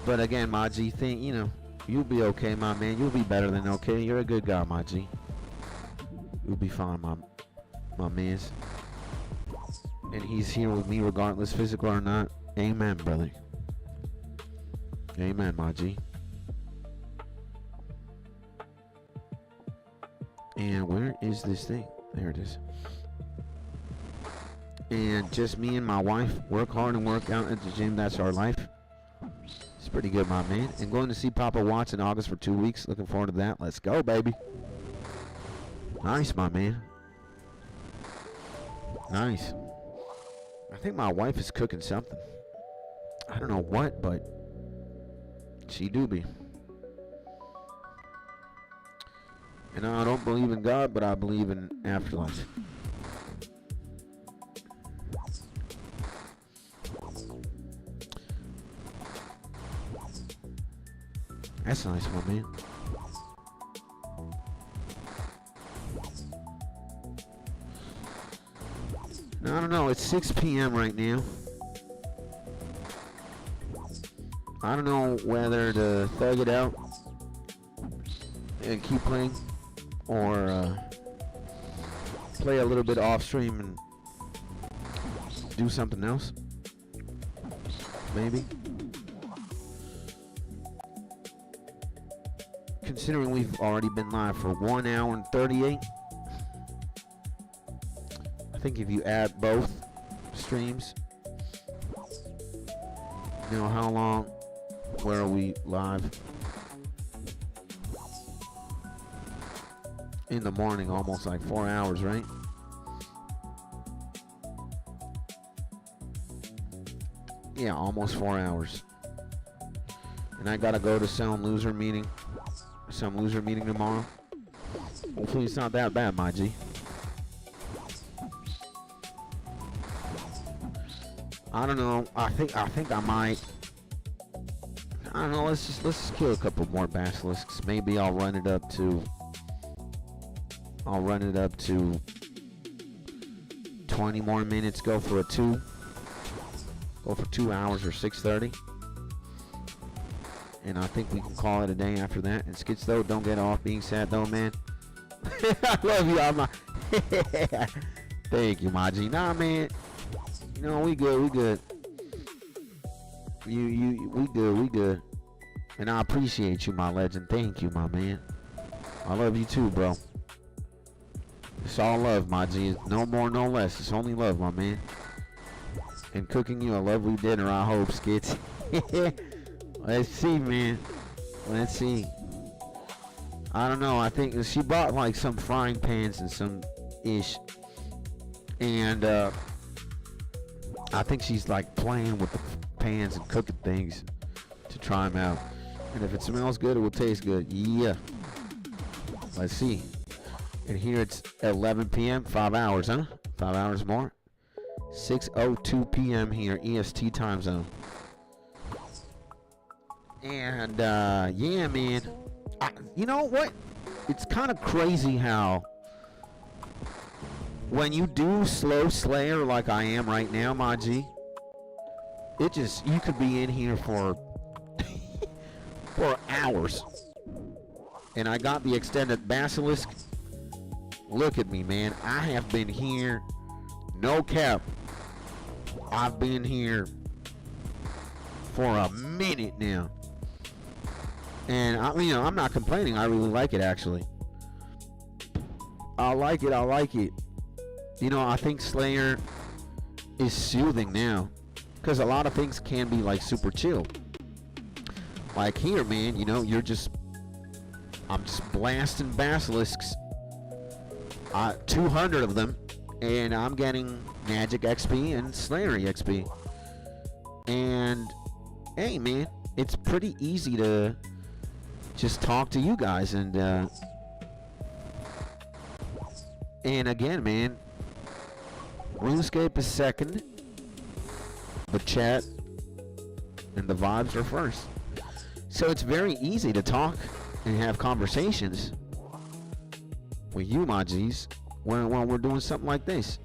But again, my G, think, you know, you'll be okay, my man. You'll be better than okay. You're a good guy, my G. You'll be fine, my mans. And he's here with me regardless, physical or not. Amen, brother. Amen, my G. And where is this thing? There it is. And just me and my wife work hard and work out at the gym. That's our life. It's pretty good, my man. And going to see Papa Watts in August for 2 weeks. Looking forward to that. Let's go, baby. Nice, my man. Nice. I think my wife is cooking something. I don't know what, but she do be. And I don't believe in God, but I believe in afterlife. That's a nice one, man. I don't know, it's 6 p.m. right now. I don't know whether to thug it out and keep playing, or play a little bit off stream and do something else. Maybe. Considering we've already been live for 1 hour and 38. I think if you add both streams, you know how long, where are we live? In the morning, almost like 4 hours, right? Yeah, almost 4 hours. And I gotta go to some loser meeting tomorrow. Hopefully it's not that bad, my G. I don't know. I think I might. I don't know. Let's just kill a couple more basilisks. Maybe I'll run it up to 20 more minutes. Go for 2 hours or 6:30. And I think we can call it a day after that. And Skits, though, don't get off being sad, though, man. I love you, I'm Thank you, my G. Nah, man. You know, we good. We good. And I appreciate you, my legend. Thank you, my man. I love you too, bro. It's all love, my G. No more, no less. It's only love, my man. And cooking you a lovely dinner, I hope, Skits. Let's see, man. Let's see. I don't know. I think she bought like some frying pans and some ish. And I think she's like playing with the pans and cooking things to try them out. And if it smells good, it will taste good. Yeah. Let's see. And here it's 11 p.m. 5 hours, huh? 5 hours more. 6:02 p.m. here, EST time zone. And yeah, man. You know what? It's kind of crazy how when you do slow Slayer like I am right now, my G, it just, you could be in here for for hours. And I got the extended basilisk. Look at me, man. I have been here, no cap. I've been here for a minute now. And I'm not complaining. I really like it, actually. I like it. You know, I think Slayer is soothing now, because a lot of things can be like super chill. Like here, man, you know, I'm just blasting basilisks. 200 of them, and I'm getting Magic XP and Slayer XP. And hey, man, it's pretty easy to just talk to you guys. And again, man, RuneScape is second, the chat and the vibes are first. So it's very easy to talk and have conversations with you, my G's, when we're doing something like this.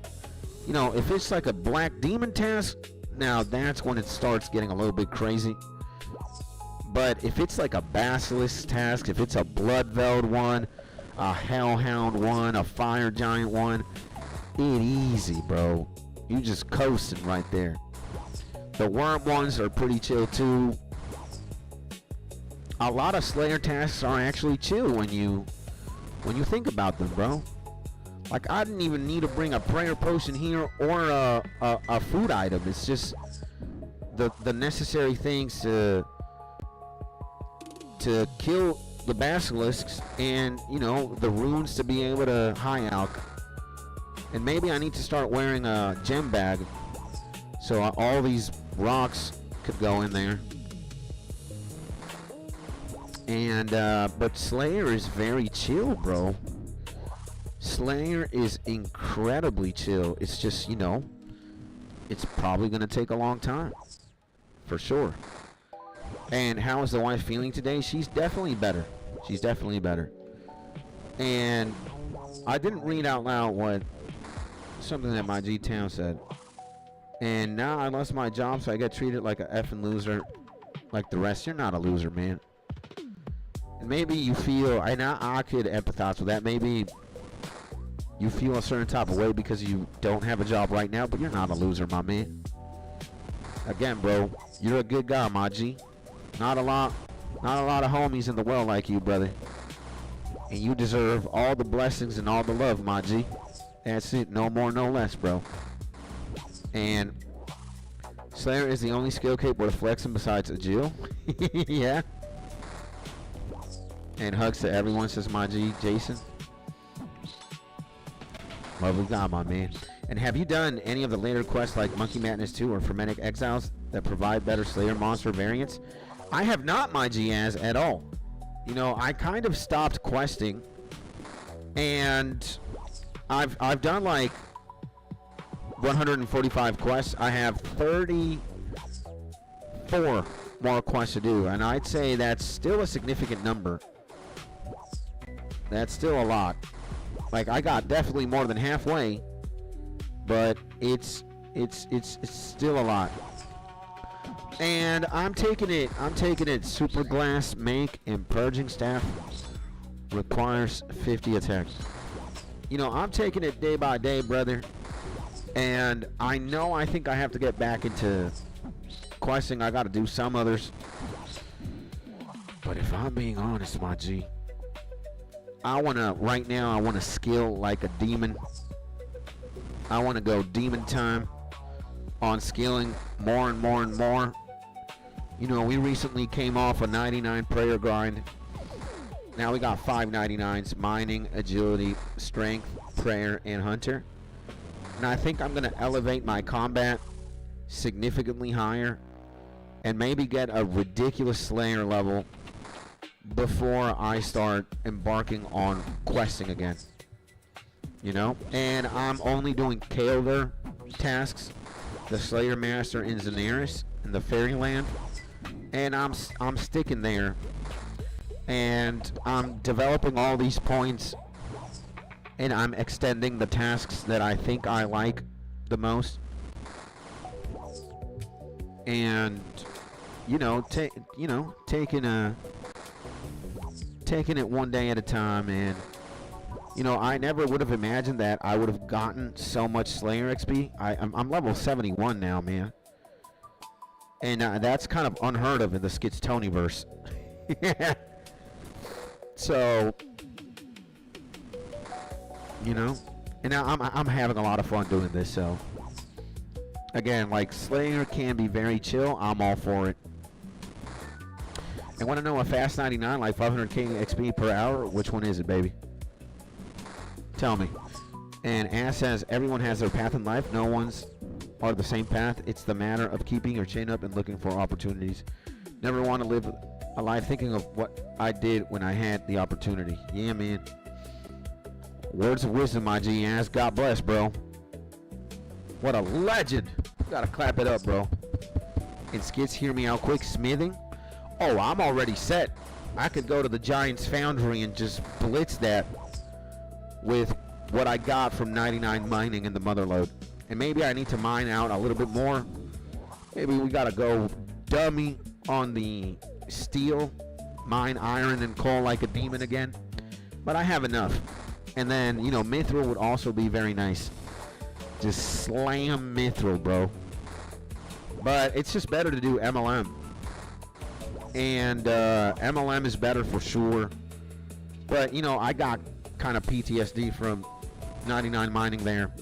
You know, if it's like a black demon task, now that's when it starts getting a little bit crazy. But if it's like a basilisk task, if it's a blood-veld one, a hellhound one, a fire giant one, it easy, bro. You just coasting right there. The worm ones are pretty chill too. A lot of Slayer tasks are actually chill when you think about them, bro. Like, I didn't even need to bring a prayer potion here or a food item. It's just the necessary things to kill the basilisks, and you know, the runes to be able to high alch. And maybe I need to start wearing a gem bag so all these rocks could go in there. And but Slayer is very chill, bro. Slayer is incredibly chill. It's just, you know, it's probably gonna take a long time, for sure. And how is the wife feeling today? She's definitely better. She's definitely better. And I didn't read out loud something that my G-Town said. And now I lost my job, so I get treated like a effing loser, like the rest. You're not a loser, man. And maybe you feel, I could empathize with that. Maybe you feel a certain type of way because you don't have a job right now, but you're not a loser, my man. Again, bro, you're a good guy, my G. Not a lot of homies in the world like you, brother. And you deserve all the blessings and all the love, my G. That's it, no more, no less, bro. And Slayer is the only skill capable of flexing besides Agil. Yeah. And hugs to everyone, says my G, Jason. Lovely guy, my man. And have you done any of the later quests like Monkey Madness 2 or Frenetic Exiles that provide better Slayer monster variants? I have not, my G-Az, at all. You know, I kind of stopped questing, and I've done like 145 quests. I have 34 more quests to do, and I'd say that's still a significant number. That's still a lot. Like, I got definitely more than halfway, but it's still a lot. And I'm taking it super glass make and purging staff requires 50 attack. You know, I'm taking it day by day, brother. And I know I think I have to get back into questing. I got to do some others. But if I'm being honest, my G, right now I want to skill like a demon. I want to go demon time on skilling more and more and more. You know, we recently came off a 99 prayer grind. Now we got 5 99s: mining, agility, strength, prayer, and hunter. And I think I'm going to elevate my combat significantly higher and maybe get a ridiculous Slayer level before I start embarking on questing again. You know? And I'm only doing 𝗗𝗥𝗘𝗔𝗠𝗦 tasks, the Slayer Master in Zanaris in the Fairyland. And I'm sticking there. And I'm developing all these points, and I'm extending the tasks that I think I like the most. And taking it one day at a time. And you know, I never would have imagined that I would have gotten so much Slayer XP. I'm level 71 now, man. And that's kind of unheard of in the 𝗗𝗥𝗘𝗦𝗙verse. So, you know, and now I'm having a lot of fun doing this. So, again, like, Slayer can be very chill. I'm all for it. I want to know a fast 99, like 500k XP per hour. Which one is it, baby? Tell me. And Ass says, everyone has their path in life. No one's are the same path. It's the matter of keeping your chin up and looking for opportunities. Never want to live a life thinking of what I did when I had the opportunity. Yeah, man. Words of wisdom, my G. Ass. God bless, bro. What a legend. Gotta clap it up, bro. And Skits, hear me out quick. Smithing. Oh, I'm already set. I could go to the Giant's Foundry and just blitz that with what I got from 99 mining in the Motherlode. And maybe I need to mine out a little bit more. Maybe we gotta go dummy on the steel, mine iron and coal like a demon again. But I have enough. And then, you know, Mithril would also be very nice. Just slam Mithril, bro. But it's just better to do MLM. And MLM is better for sure. But, you know, I got kind of PTSD from 99 mining there.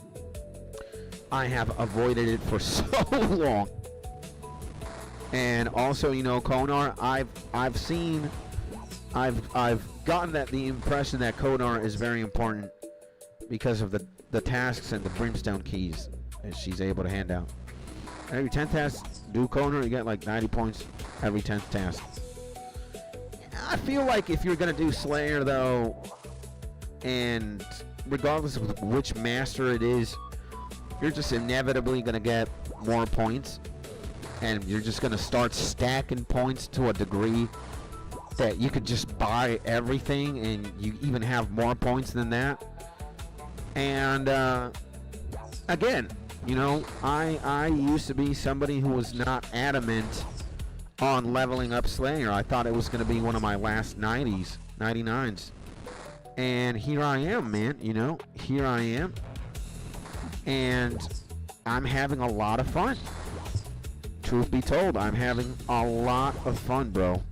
I have avoided it for so long. And also, you know, Konar, I've gotten the impression that Konar is very important because of the tasks and the brimstone keys that she's able to hand out. Every 10th task, do Konar, you get like 90 points every 10th task. I feel like if you're gonna do Slayer though, and regardless of which master it is, you're just inevitably gonna get more points, and you're just gonna start stacking points to a degree that you could just buy everything and you even have more points than that. And again, you know, I used to be somebody who was not adamant on leveling up Slayer. I thought it was gonna be one of my last 99s. And here I am, man, you know, here I am. And I'm having a lot of fun. Truth be told, I'm having a lot of fun, bro.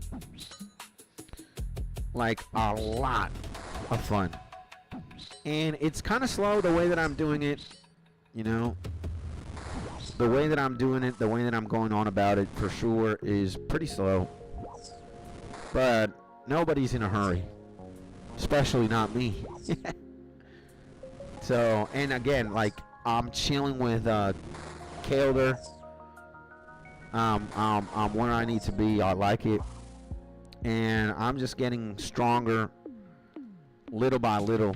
Like, a lot of fun. And it's kind of slow the way that I'm doing it, you know. The way that I'm doing it, the way that I'm going on about it, for sure, is pretty slow. But nobody's in a hurry. Especially not me. So, and again, like, I'm chilling with 𝗗𝗥𝗘𝗔𝗠𝗦. I'm where I need to be. I like it. And I'm just getting stronger little by little.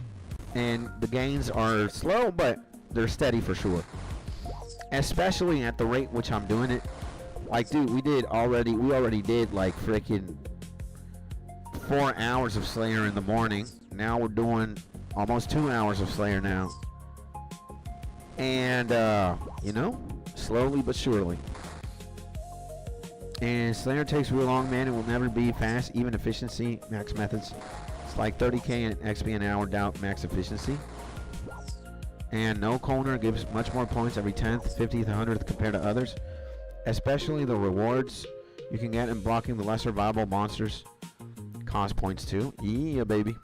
And the gains are slow, but they're steady for sure. Especially at the rate which I'm doing it. Like, dude, we already did like freaking 4 hours of Slayer in the morning. Now we're doing almost 2 hours of Slayer now. And, you know, slowly but surely. And Slayer takes real long, man. It will never be fast, even efficiency, max methods. It's like 30k and XP an hour without max efficiency. And no corner gives much more points every 10th, 50th, 100th compared to others. Especially the rewards you can get in blocking the lesser viable monsters cost points too. Yeah, baby.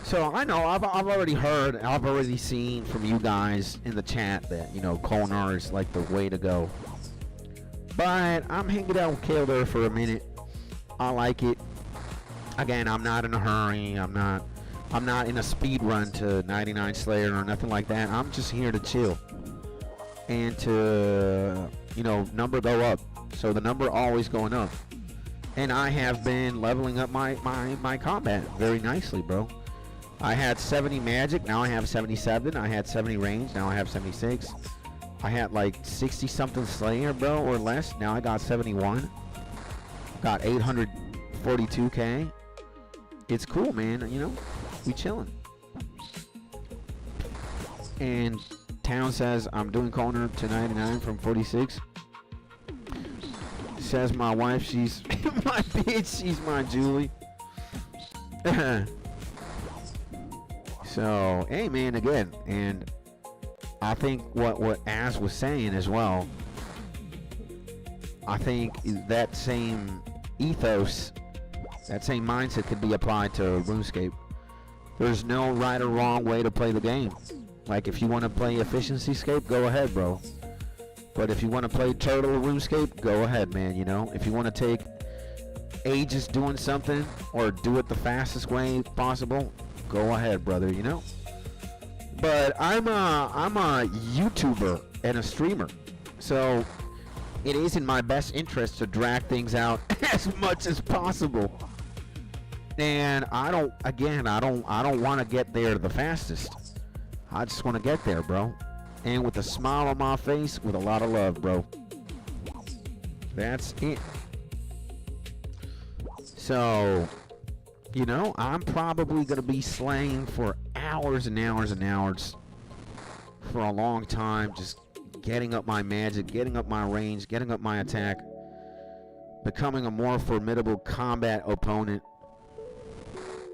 So I know I've already heard, I've already seen from you guys in the chat that, you know, Konar is like the way to go. But I'm hanging out with Kilder for a minute. I like it. Again, I'm not in a hurry. I'm not in a speed run to 99 Slayer or nothing like that. I'm just here to chill and to, you know, number go up. So the number always going up. And I have been leveling up my combat very nicely, bro. I had 70 magic, now I have 77. I had 70 range, now I have 76. I had like 60 something Slayer, bro, or less. Now I got 71. Got 842k. It's cool, man. You know, we chilling. And Town says I'm doing corner to 99 from 46. Says my wife, she's my bitch, she's my Julie. So, hey, man, again, and I think what Az was saying as well, I think that same ethos, that same mindset could be applied to RuneScape. There's no right or wrong way to play the game. Like, if you want to play efficiency scape, go ahead, bro. But if you want to play turtle RuneScape, go ahead, man, you know? If you want to take ages doing something or do it the fastest way possible, go ahead, brother, you know? But I'm a YouTuber and a streamer. So it is in my best interest to drag things out as much as possible. And I don't want to get there the fastest. I just want to get there, bro. And with a smile on my face, with a lot of love, bro. That's it. So, you know, I'm probably going to be slaying for hours and hours and hours for a long time, just getting up my magic, getting up my range, getting up my attack, becoming a more formidable combat opponent.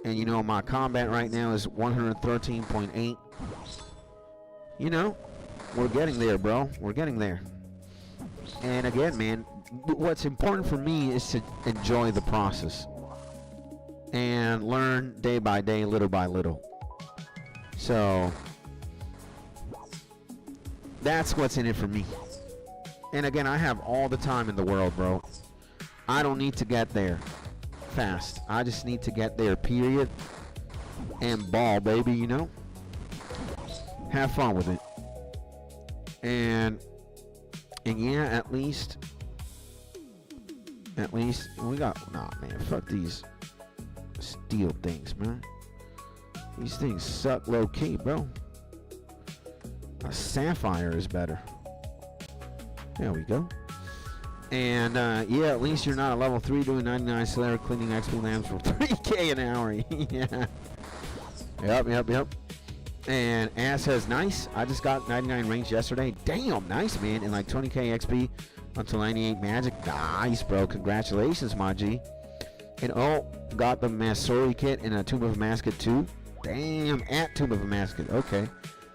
And, you know, my combat right now is 113.8. You know, we're getting there, bro. We're getting there. And again, man, what's important for me is to enjoy the process and learn day by day, little by little. So that's what's in it for me. And again, I have all the time in the world, bro. I don't need to get there fast. I just need to get there, period. And ball, baby, you know? Have fun with it. And yeah, at least we got, nah, man, fuck these steel things, man. These things suck low key, bro. A sapphire is better. There we go. And yeah, at least you're not a level 3 doing 99 Slayer cleaning XP lamps for 3k an hour. Yeah. Yep. And Ass says, nice. I just got 99 range yesterday. Damn, nice, man. And like 20k XP until 98 magic. Nice, bro. Congratulations, my G. And oh, got the Masori kit and a Tomb of Masket too. Damn, at Tomb of Masket. Okay.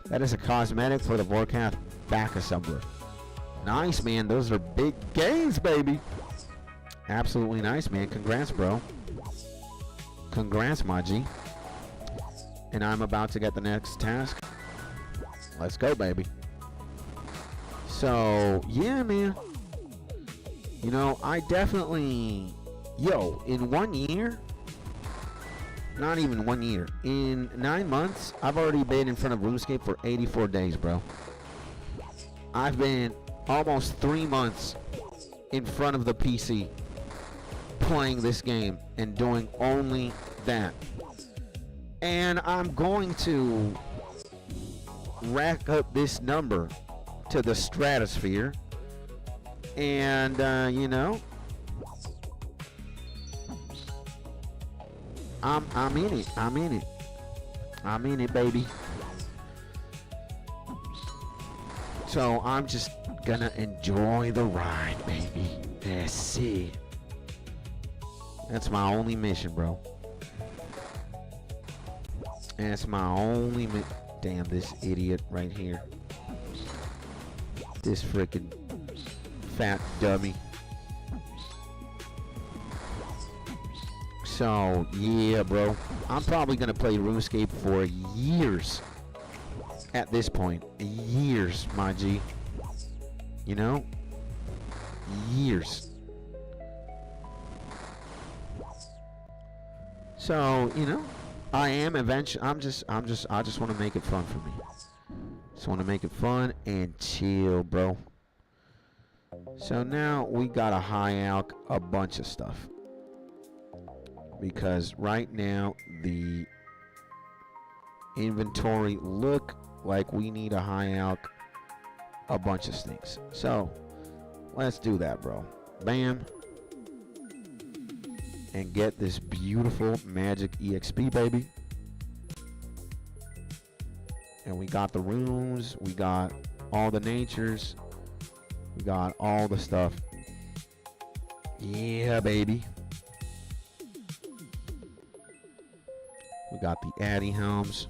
That is a cosmetic for the Vorkath back assembler. Nice, man. Those are big gains, baby. Absolutely nice, man. Congrats, bro. Congrats, my G. And I'm about to get the next task. Let's go, baby. So, yeah, man. You know, I definitely... Yo, in 1 year... Not even 1 year. In 9 months, I've already been in front of RuneScape for 84 days, bro. I've been almost 3 months in front of the PC playing this game and doing only that. And I'm going to rack up this number to the stratosphere And, you know, I'm in it. I'm in it. I'm in it, baby. So I'm just gonna enjoy the ride, baby. That's it. That's my only mission, bro. That's my only damn, this idiot right here. This freaking fat dummy. So, yeah, bro. I'm probably gonna play RuneScape for years. At this point. Years, my G. You know? Years. So, you know, I am eventually, I just want to make it fun for me. Just want to make it fun and chill, bro. So now we gotta high out a bunch of stuff. Because right now the inventory look like we need to high out a bunch of things. So let's do that, bro. Bam. And get this beautiful magic EXP, baby. And we got the runes, we got all the natures, we got all the stuff. Yeah, baby. We got the Addy helms.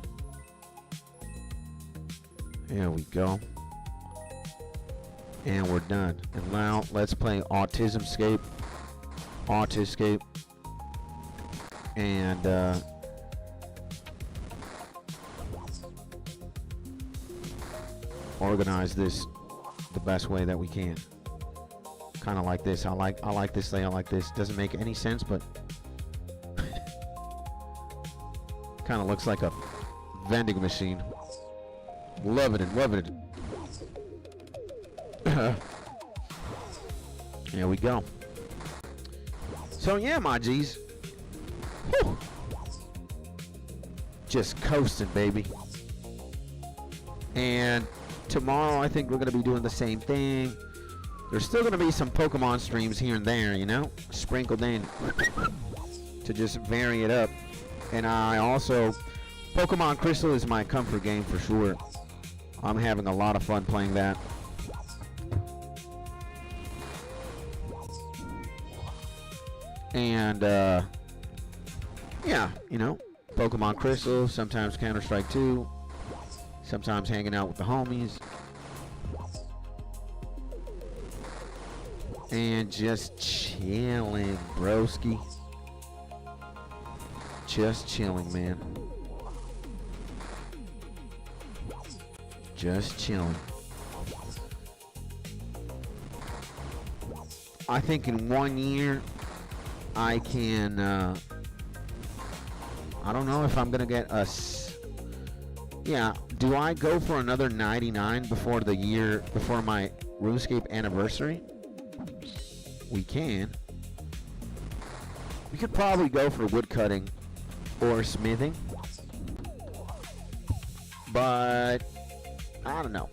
There we go. And we're done. And now let's play Autismscape. Autiscape. And organize this the best way that we can. Kind of like this. I like this layout like this. Doesn't make any sense, but kind of looks like a vending machine. Loving it, loving it. There we go. So yeah, my G's. Whew. Just coasting, baby. And tomorrow I think we're going to be doing the same thing. There's still going to be some Pokemon streams here and there, you know, sprinkled in to just vary it up. And I also, Pokemon Crystal is my comfort game for sure. I'm having a lot of fun playing that. And yeah, you know, Pokemon Crystal, sometimes Counter-Strike 2, sometimes hanging out with the homies. And just chilling, broski. Just chilling, man. Just chilling. I think in 1 year, I can, I don't know if I'm going to get a, yeah, do I go for another 99 before the year, before my RuneScape anniversary? We can. We could probably go for woodcutting or smithing. But I don't know.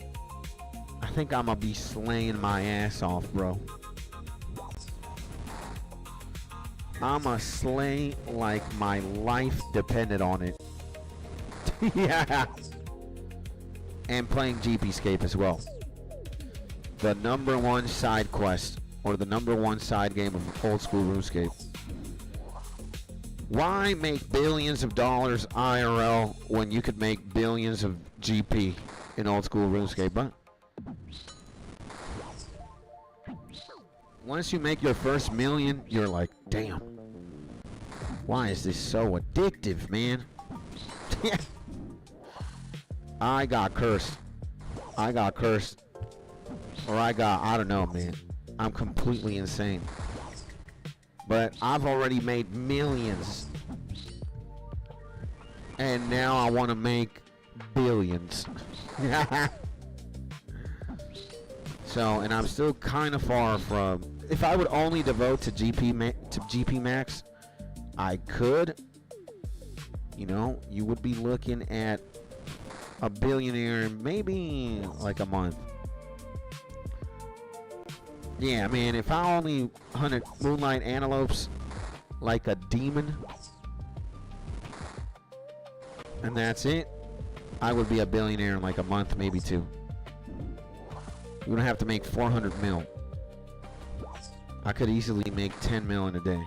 I think I'm gonna be slaying my ass off, bro. I'ma slay like my life depended on it. Yeah. And playing GPscape as well. The #1 side quest, or the #1 side game of old school RuneScape. Why make billions of dollars IRL when you could make billions of GP in old school RuneScape? But once you make your first million, you're like, damn, why is this so addictive, man? I got cursed. I got cursed. Or I don't know, man. I'm completely insane. But I've already made millions. And now I want to make billions. So, and I'm still kind of far from, if I would only devote to GP Max, I could. You know, you would be looking at a billionaire in maybe like a month. Yeah, man, if I only hunted moonlight antelopes like a demon, and that's it, I would be a billionaire in like a month, maybe 2. You would have to make 400 mil. I could easily make 10 mil in a day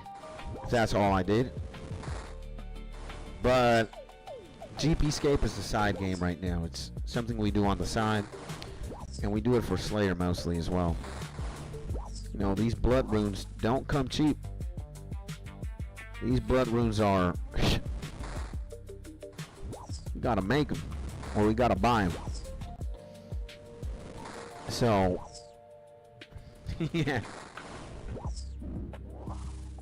if that's all I did. But GPscape is the side game right now. It's something we do on the side, and we do it for Slayer mostly as well. You know, these blood runes don't come cheap. These blood runes are we gotta make them, or we gotta buy them. So yeah,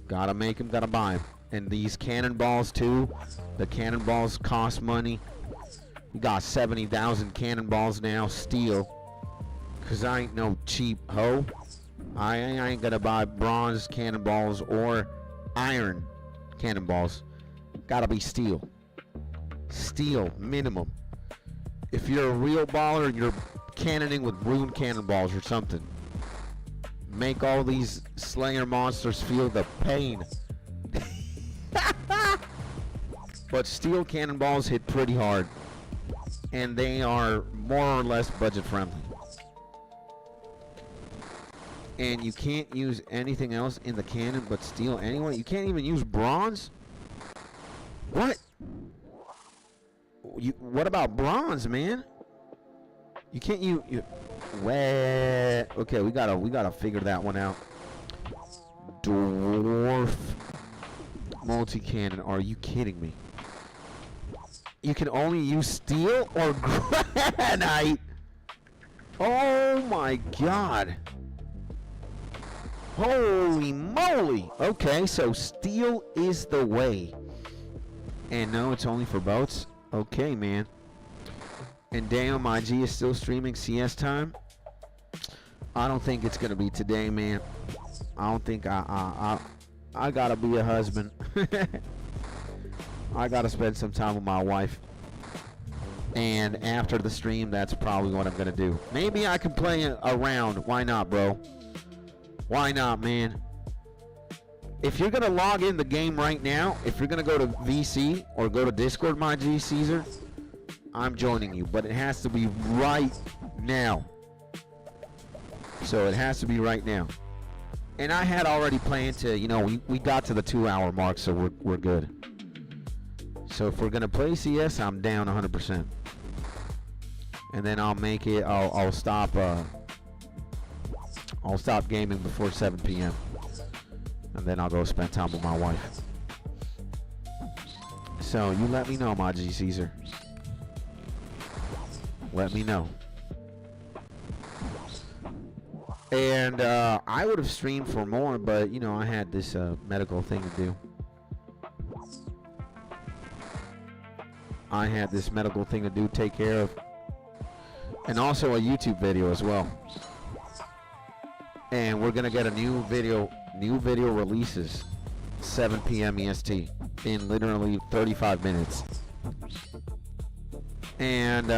gotta make them, gotta buy them. And these cannonballs too. The cannonballs cost money. We got 70,000 cannonballs now, steel. Cause I ain't no cheap hoe. I ain't gonna buy bronze cannonballs or iron cannonballs. Gotta be steel. Steel minimum. If you're a real baller, you're cannoning with rune cannonballs or something. Make all these Slayer monsters feel the pain. But steel cannonballs hit pretty hard, and they are more or less budget friendly. And you can't use anything else in the cannon but steel anyway. You can't even use bronze? What? What about bronze, man? You can't use... Okay, we gotta figure that one out. Dwarf multi-cannon. Are you kidding me? You can only use steel or granite? Oh my god. Holy moly. Okay, so steel is the way. And no, it's only for boats? Okay, man. And damn, my G is still streaming CS time? I don't think it's gonna be today, man. I don't think I gotta be a husband. I gotta spend some time with my wife. And after the stream, that's probably what I'm gonna do. Maybe I can play a round. Why not, bro? Why not, man? If you're gonna log in the game right now, if you're gonna go to VC or go to Discord, my G Caesar, I'm joining you. But it has to be right now. So it has to be right now. And I had already planned to, you know, we got to the 2-hour mark, so we're good. So if we're gonna play CS, I'm down 100%. And then I'll make it. I'll stop gaming before 7 p.m. and then I'll go spend time with my wife. So you let me know, my G Caesar. Let me know. And I would have streamed for more, but you know, I had this medical thing to do. I had this medical thing to do, take care of. And also a YouTube video as well. And we're gonna get a new video releases 7 p.m. EST in literally 35 minutes. And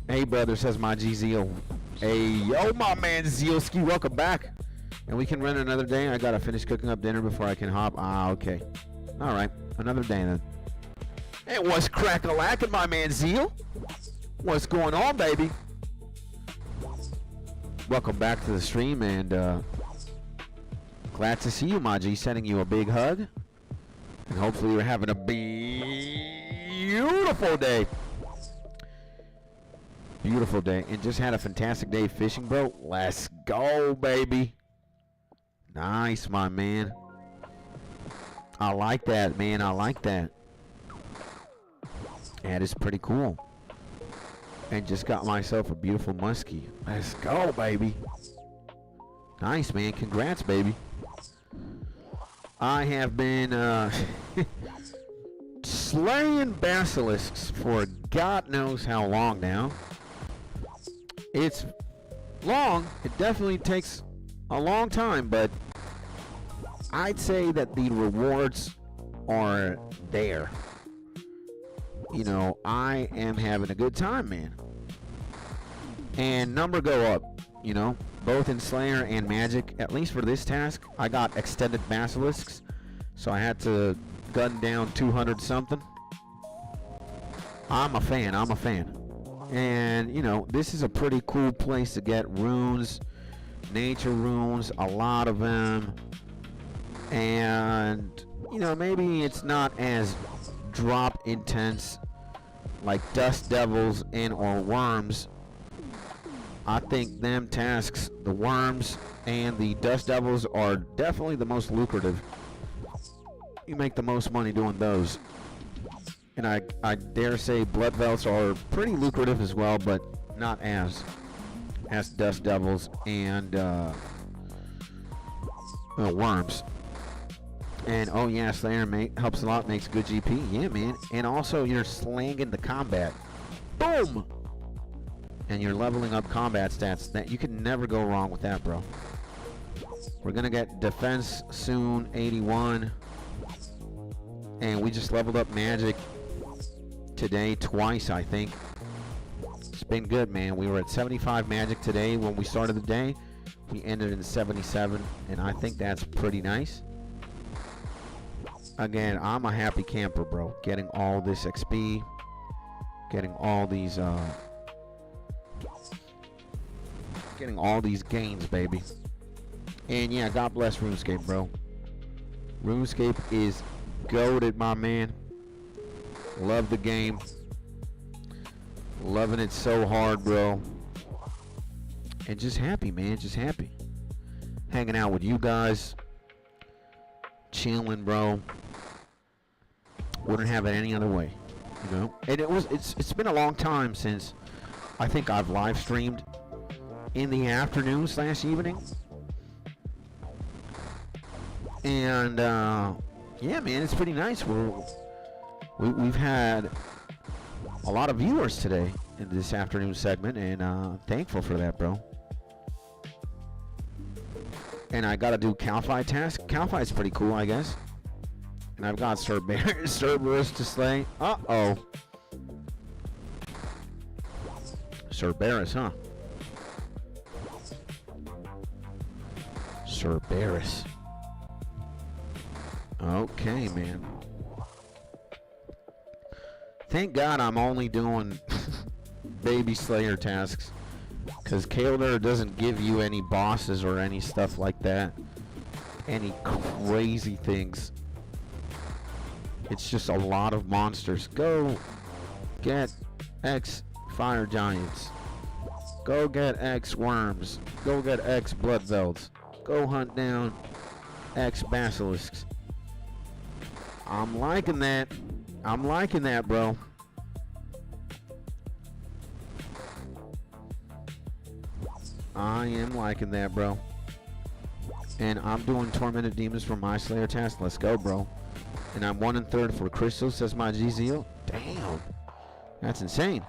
hey brother, says my G Zeal. Hey yo, my man Zealski, welcome back. And we can run another day. I gotta finish cooking up dinner before I can hop. Okay. Alright, another day then. Hey, what's crack-a-lackin', my man Zeal? What's going on, baby? Welcome back to the stream, and glad to see you, my G. Sending you a big hug. And hopefully you're having a beautiful day. Beautiful day. And just had a fantastic day fishing, bro. Let's go, baby. Nice, my man. I like that, man. I like that. That is pretty cool. And just got myself a beautiful muskie. Let's go, baby. Nice, man. Congrats, baby. I have been slaying basilisks for God knows how long now. It's long. It definitely takes a long time, but I'd say that the rewards are there. You know, I am having a good time, man. And number go up, you know. both in Slayer and Magic, at least for this task, I got extended basilisks, so I had to gun down 200 something. I'm a fan. And, you know, this is a pretty cool place to get runes, nature runes, a lot of them. And, you know, maybe it's not as drop intense like Dust Devils and or Worms. I think them tasks, the Worms and the Dust Devils, are definitely the most lucrative. You make the most money doing those. And I dare say Blood Velts are pretty lucrative as well, but not as Dust Devils and Worms. And oh yeah, Slayerin helps a lot, makes good GP. Yeah, man. And also you're slanging the combat. Boom! And you're leveling up combat stats. That you can never go wrong with that, bro. We're gonna get defense soon, 81. And we just leveled up magic today twice, I think. It's been good, man. We were at 75 magic today when we started the day. We ended in 77, and I think that's pretty nice. Again, I'm a happy camper, bro. Getting all this XP, getting all these gains, baby. And yeah, God bless RuneScape, bro. RuneScape is goated, my man. Love the game. Loving it so hard, bro. And just happy, man. Just happy. Hanging out with you guys. Chilling, bro. Wouldn't have it any other way, you know. And it's been a long time since I think I've live streamed in the afternoon / evening. And yeah, man, it's pretty nice. We've had a lot of viewers today in this afternoon segment, and thankful for that, bro. And I gotta do Cal-Fi task. Cal-Fi is pretty cool, I guess. And I've got Cerberus to slay. Uh-oh. Cerberus, huh? Cerberus. Okay, man. Thank God I'm only doing baby Slayer tasks, because 𝗗𝗥𝗘𝗔𝗠𝗦 doesn't give you any bosses or any stuff like that. Any crazy things. It's just a lot of monsters. Go get X fire giants. Go get X worms. Go get X blood velts. Go hunt down X basilisks. I'm liking that. I'm liking that, bro. I am liking that, bro. And I'm doing Tormented Demons for my Slayer task. Let's go, bro. And I'm 1 1/3 for crystals, says my GZO. Damn. That's insane.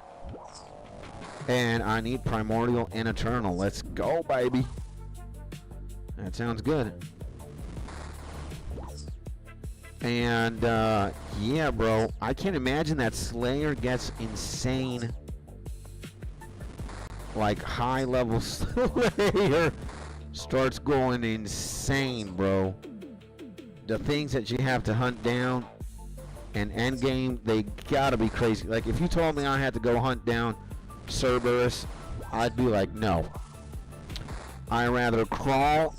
And I need Primordial and Eternal. Let's go, baby. That sounds good. And, yeah, bro. I can't imagine that Slayer gets insane. Like, high-level Slayer starts going insane, bro. The things that you have to hunt down and endgame, they gotta be crazy. Like, if you told me I had to go hunt down Cerberus, I'd be like, no. I'd rather crawl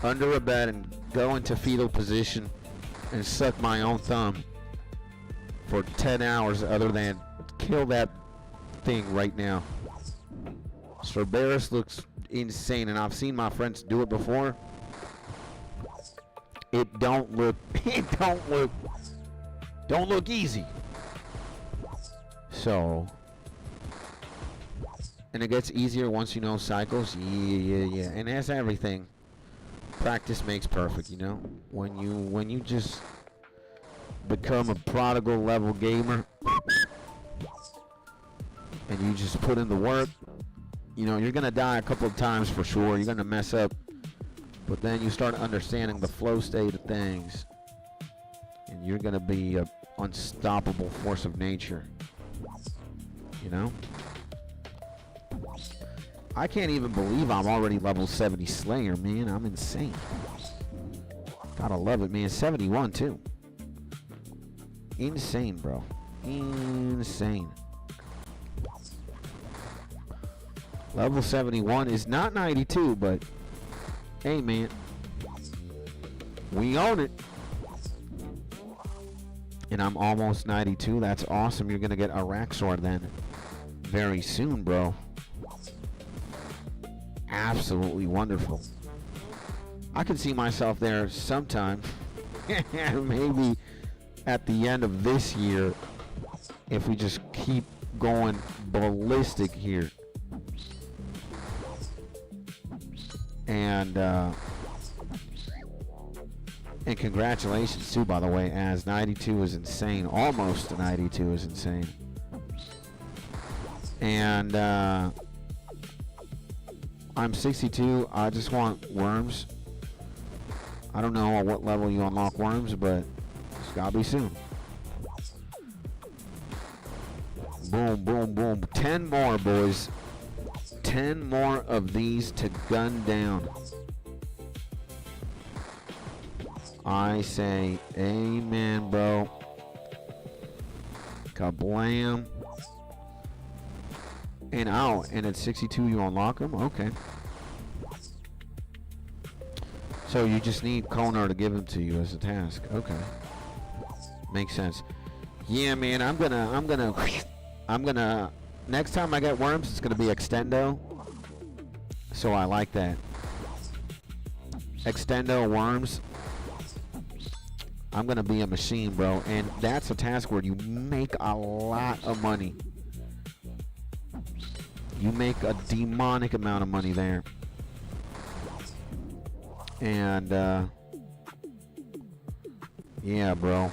under a bed and go into fetal position and suck my own thumb for 10 hours other than kill that thing right now. Cerberus looks insane, and I've seen my friends do it before. It don't look easy. So, and it gets easier once you know cycles. Yeah. And as everything, practice makes perfect, you know? When you just become a prodigal level gamer and you just put in the work, you know, you're gonna die a couple of times for sure. You're gonna mess up. But then you start understanding the flow state of things, and you're going to be an unstoppable force of nature, you know? I can't even believe I'm already level 70 Slayer, man. I'm insane. Gotta love it, man. 71 too. Insane, bro. Insane. Level 71 is not 92, but hey, man. We own it. And I'm almost 92. That's awesome. You're going to get a Raxor then very soon, bro. Absolutely wonderful. I could see myself there sometime. Maybe at the end of this year, if we just keep going ballistic here. And congratulations too, by the way, as 92 is insane. Almost 92 is insane. And I'm 62. I just want worms. I don't know at what level you unlock worms, but it's gotta be soon. Boom, boom, boom. 10 more, boys. 10 more of these to gun down. I say amen, bro. Kablam. And out. And at 62 you unlock them? Okay. So you just need Konar to give them to you as a task. Okay. Makes sense. Yeah, man, I'm gonna next time I get worms, it's gonna be Extendo. So I like that. Extendo worms. I'm gonna be a machine, bro. And that's a task where you make a lot of money. You make a demonic amount of money there. And yeah, bro.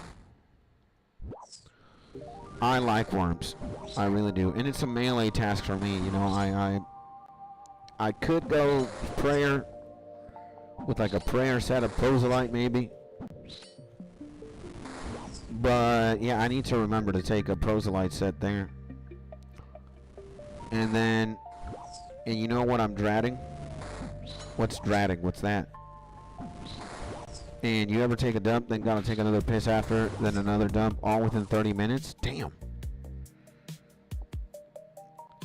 I like worms. I really do. And it's a melee task for me, you know. I could go prayer with like a prayer set of Proselyte maybe. But yeah, I need to remember to take a Proselyte set there. And then, and you know what I'm dreading? What's dreading? What's that? And you ever take a dump, then gotta take another piss after, then another dump, all within 30 minutes? Damn.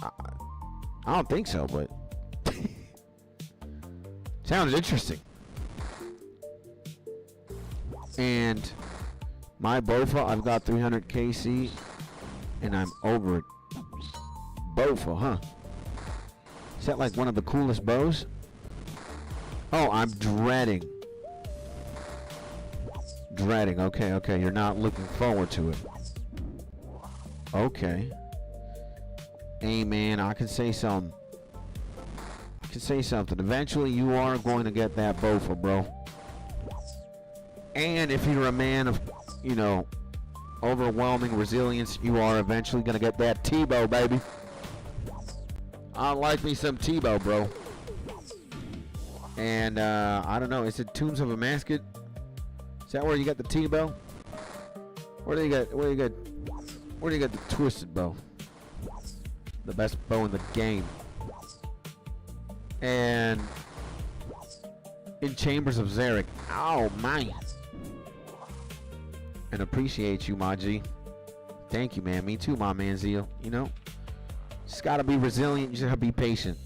I don't think so, but sounds interesting. And my Bofa, I've got 300 KC, and I'm over it. Bofa, huh? Is that like one of the coolest bows? Oh, I'm dreading. Dreading, okay, okay. You're not looking forward to it. Okay. Hey, man, I can say something. I can say something. Eventually, you are going to get that Bofa, bro. And if you're a man of, you know, overwhelming resilience, you are eventually going to get that T-bow, baby. I like me some T-bow, bro. And, I don't know. Is it Tombs of a Masket? Is that where you got the T-bow? Where do you get the Twisted Bow? The best bow in the game. And in Chambers of 𝗗𝗥𝗘𝗔𝗠𝗦. Oh, man. And appreciate you, my G. Thank you, man. Me too, my man, Zio. You know? Just gotta be resilient. You just gotta be patient.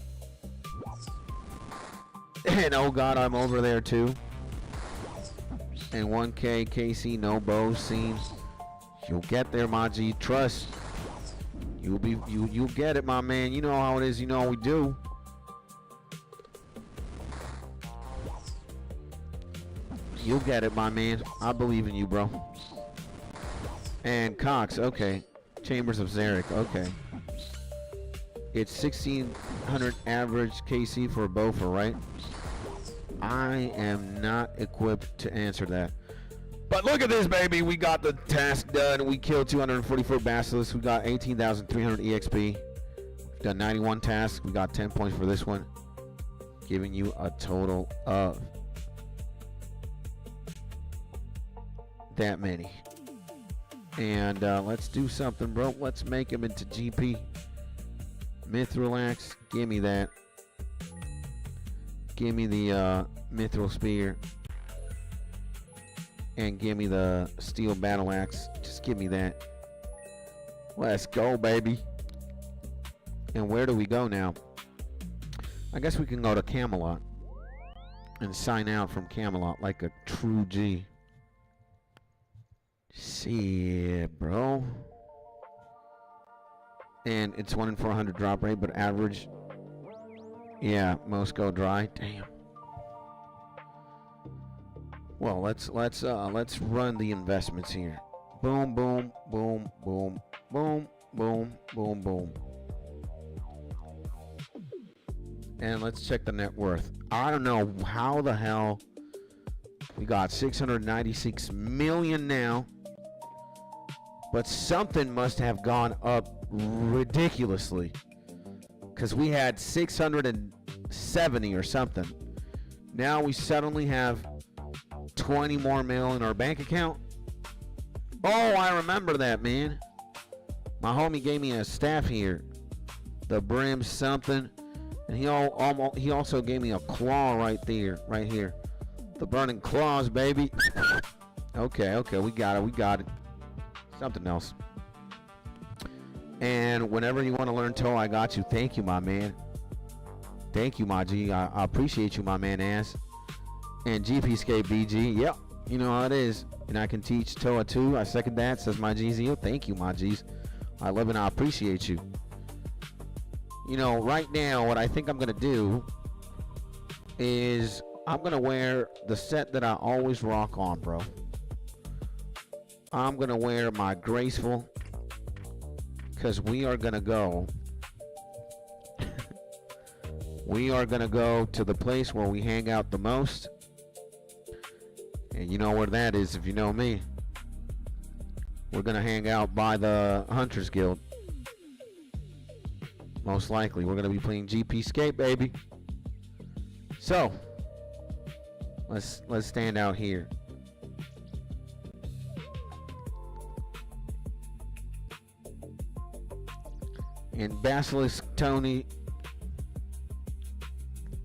And oh god, I'm over there too. And 1K KC, no bow scene. You'll get there, my G. Trust. You'll get it, my man. You know how it is. You know how we do. You'll get it, my man. I believe in you, bro. And Cox, okay. Chambers of 𝗗𝗥𝗘𝗔𝗠𝗦, okay. It's 1600 average KC for a Bofa, right? I am not equipped to answer that. But look at this, baby. We got the task done. We killed 244 basilisks. We got 18,300 EXP. We've done 91 tasks. We got 10 points for this one. Giving you a total of that many. And let's do something, bro. Let's make him into GP. Myth relax. Give me that. Give me the mithril spear. And give me the steel battle axe. Just give me that. Let's go, baby. And where do we go now? I guess we can go to Camelot. And sign out from Camelot like a true G. Shit, bro. And it's 1 in 400 drop rate, but average. Yeah, most go dry. Damn. Well, let's run the investments here. Boom, boom, boom, boom, boom, boom, boom, boom. And let's check the net worth. I don't know how the hell we got 696 million now, but something must have gone up ridiculously, because we had 670 or something. Now we suddenly have 20 more mil in our bank account. Oh, I remember that, man. My homie gave me a staff here, the brim something, and he also gave me a claw right there, right here, the burning claws, baby. Okay, we got it. Something else. And whenever you want to learn toe, I got you. Thank you, my man. Thank you, my G. I appreciate you, my man ass. And GPScape BG, yep, you know how it is. And I can teach TOA too. I second that, says my GZO. Thank you, my G's. I love and I appreciate you. You know, right now, what I think I'm going to do is I'm going to wear the set that I always rock on, bro. I'm going to wear my graceful, because we are going to go. We are going to go to the place where we hang out the most. And you know where that is if you know me. We're going to hang out by the Hunters Guild. Most likely. We're going to be playing GPScape, baby. So, let's stand out here. And Basilisk Tony,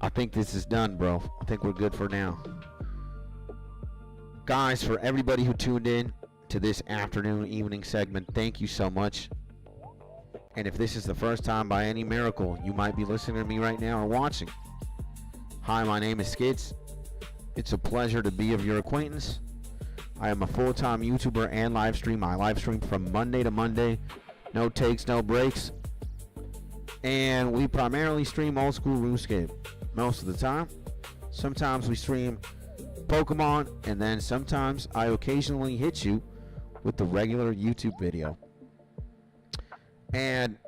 I think this is done, bro. I think we're good for now. Guys, for everybody who tuned in to this afternoon, evening segment, thank you so much. And if this is the first time by any miracle you might be listening to me right now or watching, hi, my name is Skids. It's a pleasure to be of your acquaintance. I am a full-time YouTuber and live stream. I live stream from Monday to Monday. No takes, no breaks. And we primarily stream old school RuneScape most of the time. Sometimes we stream Pokemon, and then sometimes I occasionally hit you with the regular YouTube video. And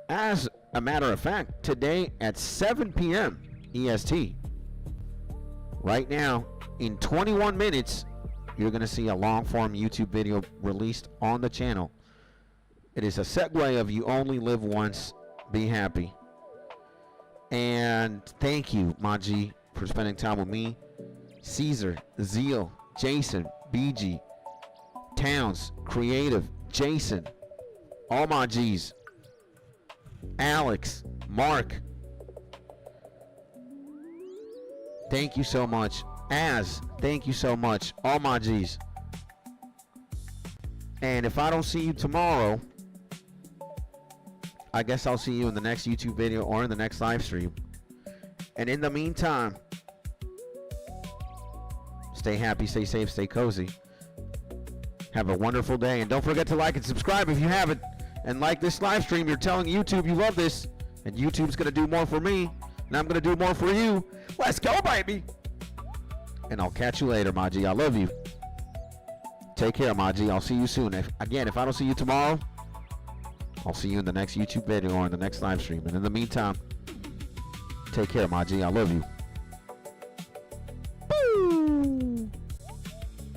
as a matter of fact, today at 7 p.m. EST, right now, in 21 minutes, you're going to see a long-form YouTube video released on the channel. It is a segue of You Only Live Once, Be Happy. And thank you, Maji, for spending time with me. Caesar, Zeal, Jason, BG, Towns, Creative, Jason, all my G's, Alex, Mark, thank you so much. Thank you so much, all my G's. And if I don't see you tomorrow, I guess I'll see you in the next YouTube video or in the next live stream. And in the meantime, stay happy, stay safe, stay cozy. Have a wonderful day. And don't forget to like and subscribe if you haven't. And like this live stream, you're telling YouTube you love this. And YouTube's going to do more for me. And I'm going to do more for you. Let's go, baby. And I'll catch you later, Maji. I love you. Take care, Maji. I'll see you soon. If I don't see you tomorrow, I'll see you in the next YouTube video or in the next live stream. And in the meantime, take care, Maji. I love you.